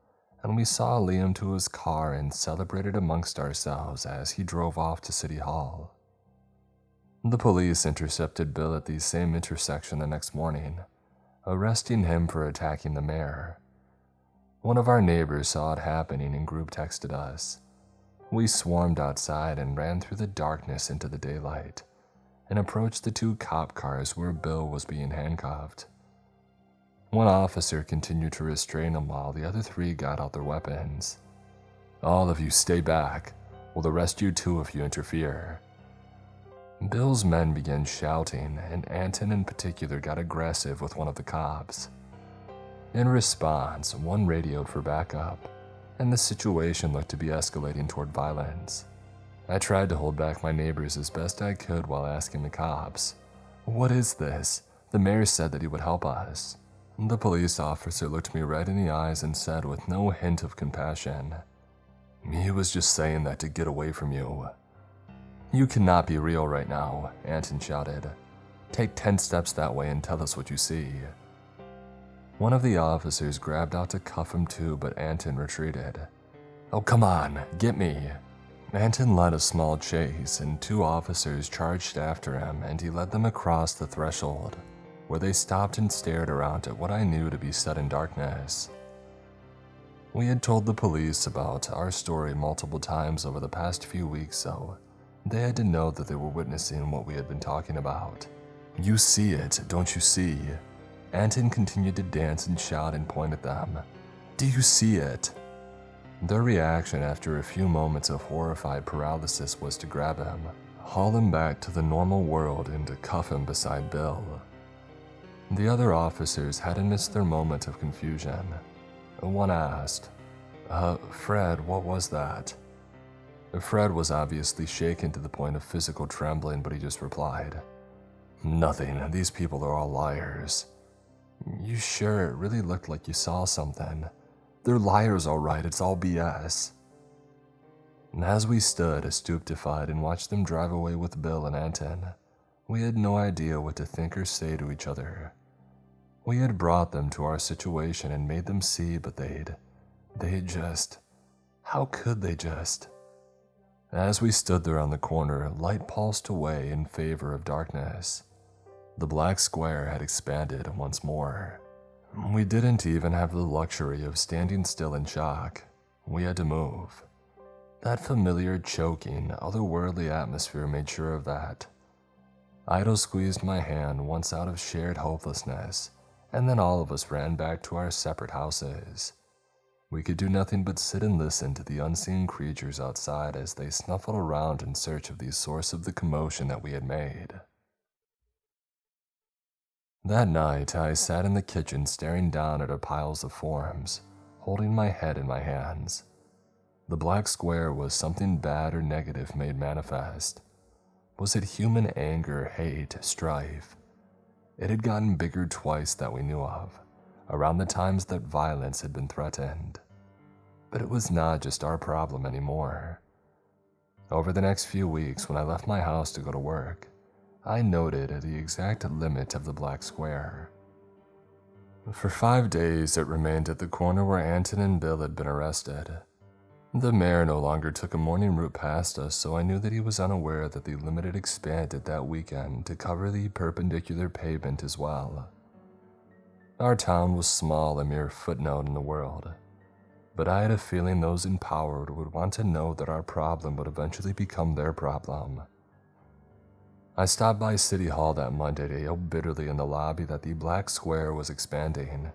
and we saw Liam to his car and celebrated amongst ourselves as he drove off to City Hall. The police intercepted Bill at the same intersection the next morning, arresting him for attacking the mayor. One of our neighbors saw it happening and group texted us. We swarmed outside and ran through the darkness into the daylight, and approached the 2 cop cars where Bill was being handcuffed. One officer continued to restrain him while the other 3 got out their weapons. "All of you stay back. We'll arrest you too if you interfere." Bill's men began shouting, and Anton in particular got aggressive with one of the cops. In response, one radioed for backup, and the situation looked to be escalating toward violence. I tried to hold back my neighbors as best I could while asking the cops, "What is this? The mayor said that he would help us." The police officer looked me right in the eyes and said with no hint of compassion, "He was just saying that to get away from you." "You cannot be real right now," Anton shouted. "Take 10 steps that way and tell us what you see." One of the officers grabbed out to cuff him too, but Anton retreated. "Oh, come on, get me." Anton led a small chase, and 2 officers charged after him, and he led them across the threshold, where they stopped and stared around at what I knew to be sudden darkness. We had told the police about our story multiple times over the past few weeks, so they had to know that they were witnessing what we had been talking about. "You see it, don't you see?" Anton continued to dance and shout and point at them. "Do you see it?" Their reaction after a few moments of horrified paralysis was to grab him, haul him back to the normal world, and to cuff him beside Bill. The other officers hadn't missed their moment of confusion. One asked, Fred, what was that?" Fred was obviously shaken to the point of physical trembling, but he just replied, "Nothing, these people are all liars." "You sure? It really looked like you saw something." "They're liars, all right, it's all BS." And as we stood, stupefied, and watched them drive away with Bill and Anton, we had no idea what to think or say to each other. We had brought them to our situation and made them see, but they'd just... How could they just? As we stood there on the corner, light pulsed away in favor of darkness. The black square had expanded once more. We didn't even have the luxury of standing still in shock. We had to move. That familiar, choking, otherworldly atmosphere made sure of that. Ido squeezed my hand once out of shared hopelessness, and then all of us ran back to our separate houses. We could do nothing but sit and listen to the unseen creatures outside as they snuffled around in search of the source of the commotion that we had made. That night, I sat in the kitchen staring down at our piles of forms, holding my head in my hands. The black square was something bad or negative made manifest. Was it human anger, hate, strife? It had gotten bigger twice that we knew of, around the times that violence had been threatened. But it was not just our problem anymore. Over the next few weeks, when I left my house to go to work, I noted the exact limit of the black square. For 5 days, it remained at the corner where Anton and Bill had been arrested. The mayor no longer took a morning route past us, so I knew that he was unaware that the limit had expanded that weekend to cover the perpendicular pavement as well. Our town was small, a mere footnote in the world, but I had a feeling those in power would want to know that our problem would eventually become their problem. I stopped by City Hall that Monday to yell bitterly in the lobby that the black square was expanding.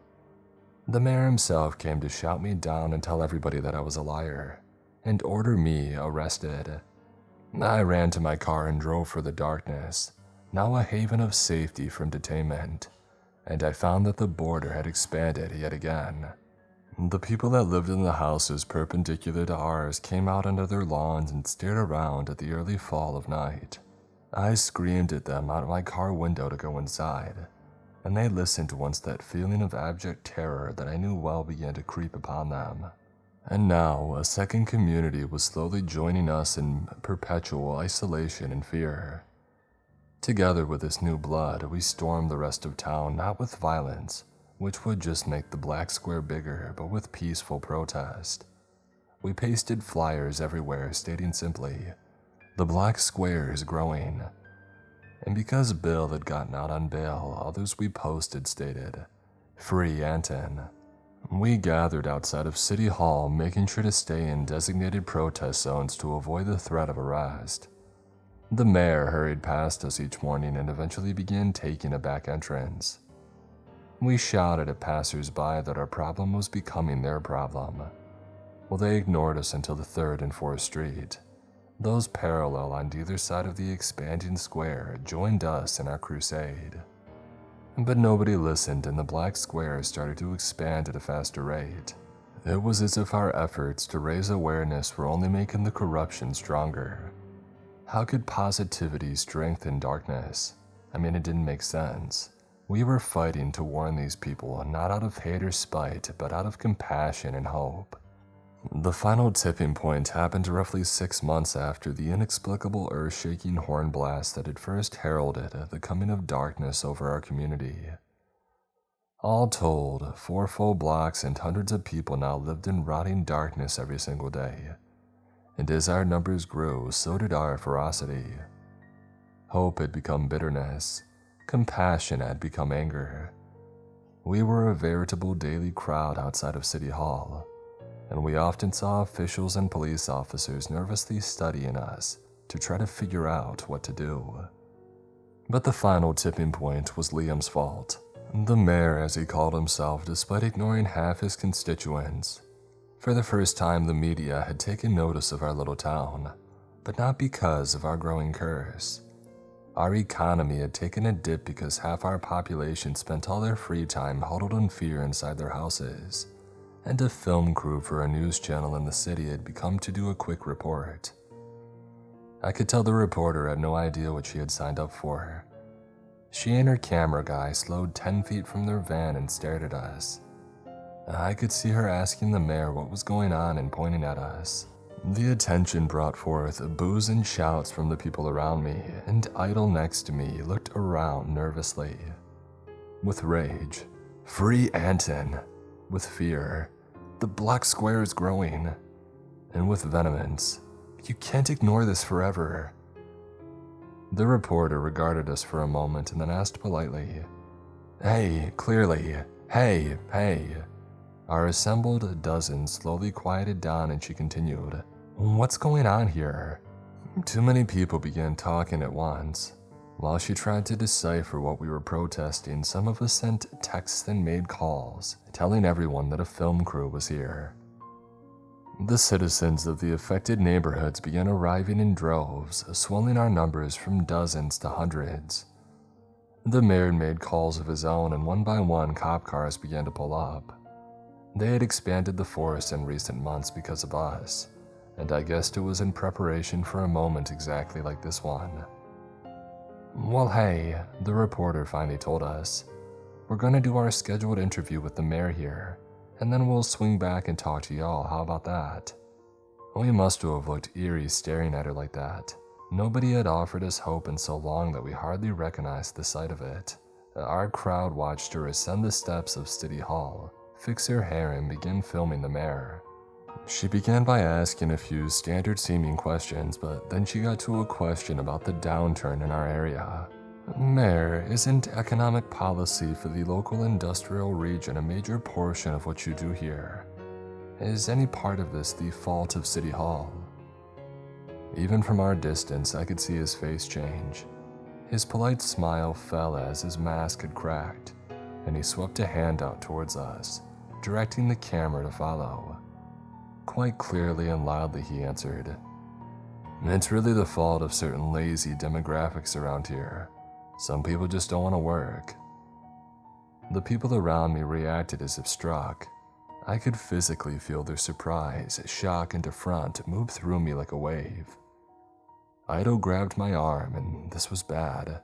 The mayor himself came to shout me down and tell everybody that I was a liar, and order me arrested. I ran to my car and drove for the darkness, now a haven of safety from detainment, and I found that the border had expanded yet again. The people that lived in the houses perpendicular to ours came out under their lawns and stared around at the early fall of night. I screamed at them out of my car window to go inside, and they listened once that feeling of abject terror that I knew well began to creep upon them. And now, a second community was slowly joining us in perpetual isolation and fear. Together with this new blood, we stormed the rest of town, not with violence, which would just make the black square bigger, but with peaceful protest. We pasted flyers everywhere stating simply, "The black square is growing." And because Bill had gotten out on bail, others we posted stated, "Free Anton." We gathered outside of City Hall, making sure to stay in designated protest zones to avoid the threat of arrest. The mayor hurried past us each morning and eventually began taking a back entrance. We shouted at passers-by that our problem was becoming their problem. Well, they ignored us until the 3rd and 4th Street. Those parallel on either side of the expanding square joined us in our crusade. But nobody listened, and the black square started to expand at a faster rate. It was as if our efforts to raise awareness were only making the corruption stronger. How could positivity strengthen darkness? I mean, it didn't make sense. We were fighting to warn these people, not out of hate or spite, but out of compassion and hope. The final tipping point happened roughly 6 months after the inexplicable earth-shaking horn blast that had first heralded the coming of darkness over our community. All told, 4 full blocks and hundreds of people now lived in rotting darkness every single day. And as our numbers grew, so did our ferocity. Hope had become bitterness. Compassion had become anger. We were a veritable daily crowd outside of City Hall, and we often saw officials and police officers nervously studying us to try to figure out what to do. But the final tipping point was Liam's fault. The mayor, as he called himself, despite ignoring half his constituents. For the first time, the media had taken notice of our little town, but not because of our growing curse. Our economy had taken a dip because half our population spent all their free time huddled in fear inside their houses, and a film crew for a news channel in the city had become to do a quick report. I could tell the reporter had no idea what she had signed up for. She and her camera guy slowed 10 feet from their van and stared at us. I could see her asking the mayor what was going on and pointing at us. The attention brought forth boos and shouts from the people around me, and Idol next to me looked around nervously. With rage. Free Anton. With fear. The black square is growing. And with vehemence. You can't ignore this forever. The reporter regarded us for a moment and then asked politely, "Hey, clearly. Hey, hey." Our assembled dozen slowly quieted down and she continued, "What's going on here?" Too many people began talking at once. While she tried to decipher what we were protesting, some of us sent texts and made calls, telling everyone that a film crew was here. The citizens of the affected neighborhoods began arriving in droves, swelling our numbers from dozens to hundreds. The mayor made calls of his own, and one by one cop cars began to pull up. They had expanded the force in recent months because of us, and I guessed it was in preparation for a moment exactly like this one. "Well, hey," the reporter finally told us. "We're gonna do our scheduled interview with the mayor here, and then we'll swing back and talk to y'all. How about that?" We must have looked eerie staring at her like that. Nobody had offered us hope in so long that we hardly recognized the sight of it. Our crowd watched her ascend the steps of City Hall, fix her hair, and begin filming the mayor. She began by asking a few standard-seeming questions, but then she got to a question about the downturn in our area. "Mayor, isn't economic policy for the local industrial region a major portion of what you do here? Is any part of this the fault of City Hall?" Even from our distance, I could see his face change. His polite smile fell as his mask had cracked, and he swept a hand out towards us, directing the camera to follow. Quite clearly and loudly he answered, "It's really the fault of certain lazy demographics around here. Some people just don't want to work." The people around me reacted as if struck. I could physically feel their surprise, shock, and affront move through me like a wave. Idol grabbed my arm, and this was bad.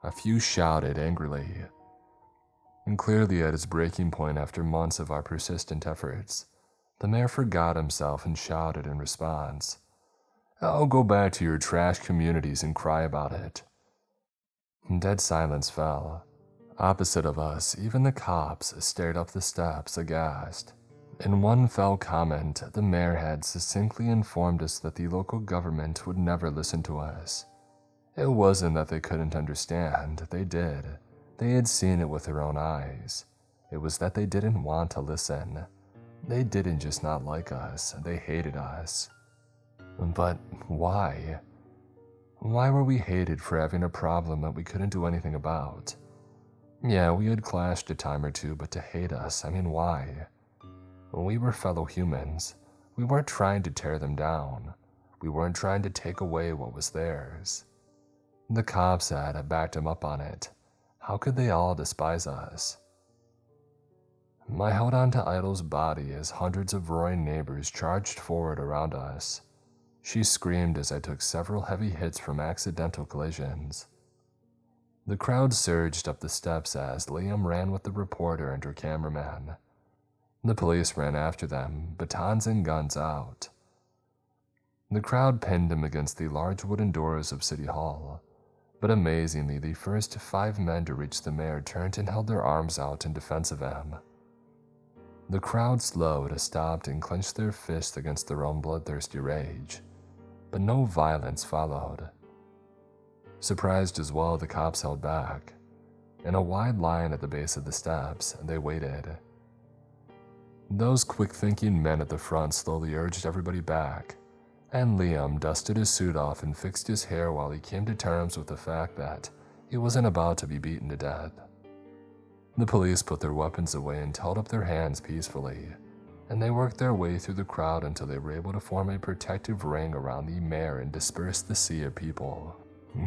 A few shouted angrily. And clearly at his breaking point after months of our persistent efforts, the mayor forgot himself and shouted in response, "Oh, go back to your trash communities and cry about it." Dead silence fell. Opposite of us, even the cops stared up the steps aghast. In one fell comment, the mayor had succinctly informed us that the local government would never listen to us. It wasn't that they couldn't understand, they did. They had seen it with their own eyes. It was that they didn't want to listen. They didn't just not like us, they hated us. But why? Why were we hated for having a problem that we couldn't do anything about? Yeah, we had clashed a time or two, but to hate us, I mean, why? We were fellow humans. We weren't trying to tear them down. We weren't trying to take away what was theirs. The cops had backed him up on it. How could they all despise us? I held on to Idol's body as hundreds of roaring neighbors charged forward around us. She screamed as I took several heavy hits from accidental collisions. The crowd surged up the steps as Liam ran with the reporter and her cameraman. The police ran after them, batons and guns out. The crowd pinned him against the large wooden doors of City Hall, but amazingly, the first 5 men to reach the mayor turned and held their arms out in defense of him. The crowd slowed, stopped, and clenched their fists against their own bloodthirsty rage, but no violence followed. Surprised as well, the cops held back. In a wide line at the base of the steps, they waited. Those quick-thinking men at the front slowly urged everybody back, and Liam dusted his suit off and fixed his hair while he came to terms with the fact that he wasn't about to be beaten to death. The police put their weapons away and held up their hands peacefully, and they worked their way through the crowd until they were able to form a protective ring around the mayor and disperse the sea of people.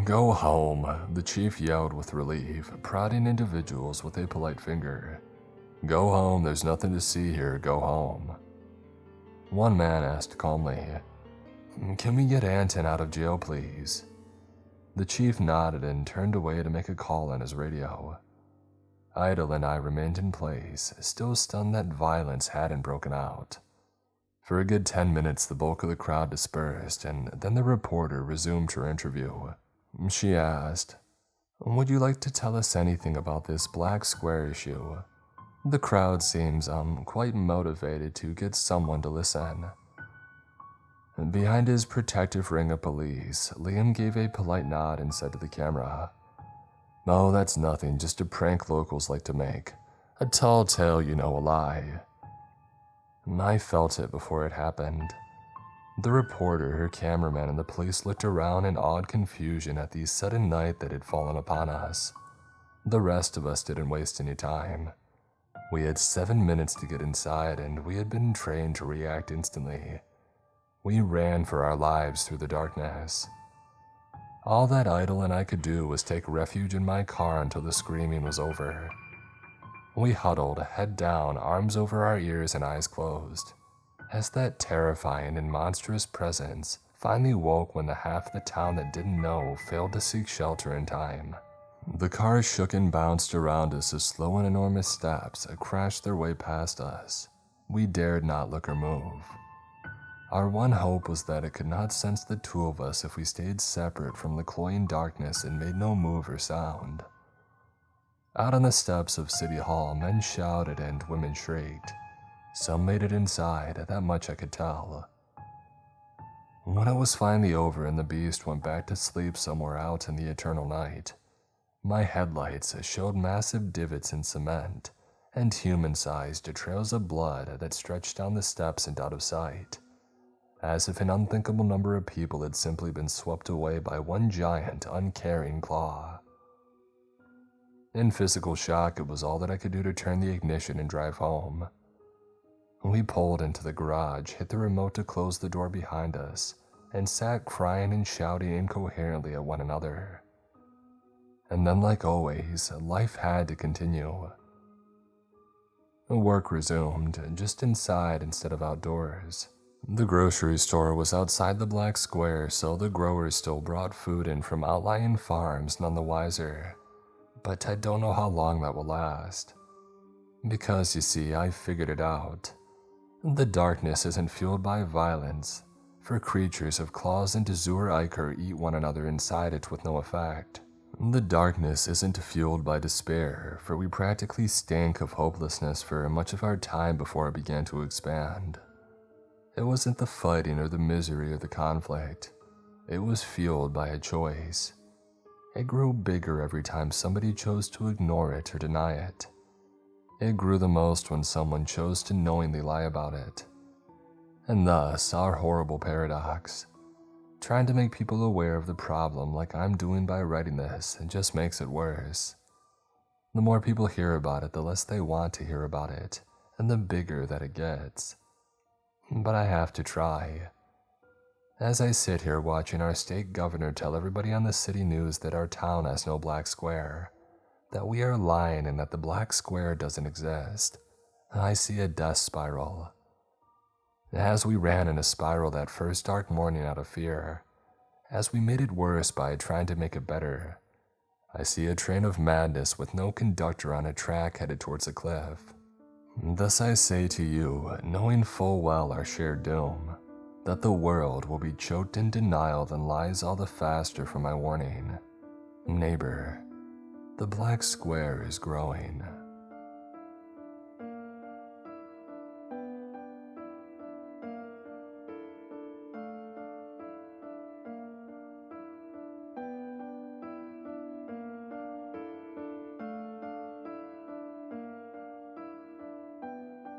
"Go home," the chief yelled with relief, prodding individuals with a polite finger. "Go home, there's nothing to see here, go home." One man asked calmly, "Can we get Anton out of jail, please?" The chief nodded and turned away to make a call on his radio. Idle and I remained in place, still stunned that violence hadn't broken out. For a good 10 minutes, the bulk of the crowd dispersed, and then the reporter resumed her interview. She asked, "Would you like to tell us anything about this Black Square issue?" The crowd seems quite motivated to get someone to listen. Behind his protective ring of police, Liam gave a polite nod and said to the camera, "Oh, that's nothing, just a prank locals like to make. A tall tale, you know, a lie." I felt it before it happened. The reporter, her cameraman, and the police looked around in awed confusion at the sudden night that had fallen upon us. The rest of us didn't waste any time. We had 7 minutes to get inside, and we had been trained to react instantly. We ran for our lives through the darkness. All that Idle and I could do was take refuge in my car until the screaming was over. We huddled, head down, arms over our ears and eyes closed, as that terrifying and monstrous presence finally woke when the half of the town that didn't know failed to seek shelter in time. The cars shook and bounced around us as slow and enormous steps crashed their way past us. We dared not look or move. Our one hope was that it could not sense the two of us if we stayed separate from the cloying darkness and made no move or sound. Out on the steps of City Hall, men shouted and women shrieked. Some made it inside, that much I could tell. When it was finally over and the beast went back to sleep somewhere out in the eternal night, my headlights showed massive divots in cement and human-sized trails of blood that stretched down the steps and out of sight, as if an unthinkable number of people had simply been swept away by one giant, uncaring claw. In physical shock, it was all that I could do to turn the ignition and drive home. We pulled into the garage, hit the remote to close the door behind us, and sat crying and shouting incoherently at one another. And then, like always, life had to continue. Work resumed, just inside instead of outdoors. The grocery store was outside the Black Square, so the growers still brought food in from outlying farms, none the wiser. But I don't know how long that will last. Because, you see, I figured it out. The darkness isn't fueled by violence, for creatures of claws and azure ichor eat one another inside it with no effect. The darkness isn't fueled by despair, for we practically stank of hopelessness for much of our time before it began to expand. It wasn't the fighting or the misery or the conflict. It was fueled by a choice. It grew bigger every time somebody chose to ignore it or deny it. It grew the most when someone chose to knowingly lie about it. And thus, our horrible paradox. Trying to make people aware of the problem like I'm doing by writing this just makes it worse. The more people hear about it, the less they want to hear about it, and the bigger that it gets. But I have to try. As I sit here watching our state governor tell everybody on the city news that our town has no Black Square, that we are lying and that the Black Square doesn't exist, I see a death spiral. As we ran in a spiral that first dark morning out of fear, as we made it worse by trying to make it better, I see a train of madness with no conductor on a track headed towards a cliff. Thus I say to you, knowing full well our shared doom, that the world will be choked in denial than lies all the faster for my warning. Neighbor, the black square is growing.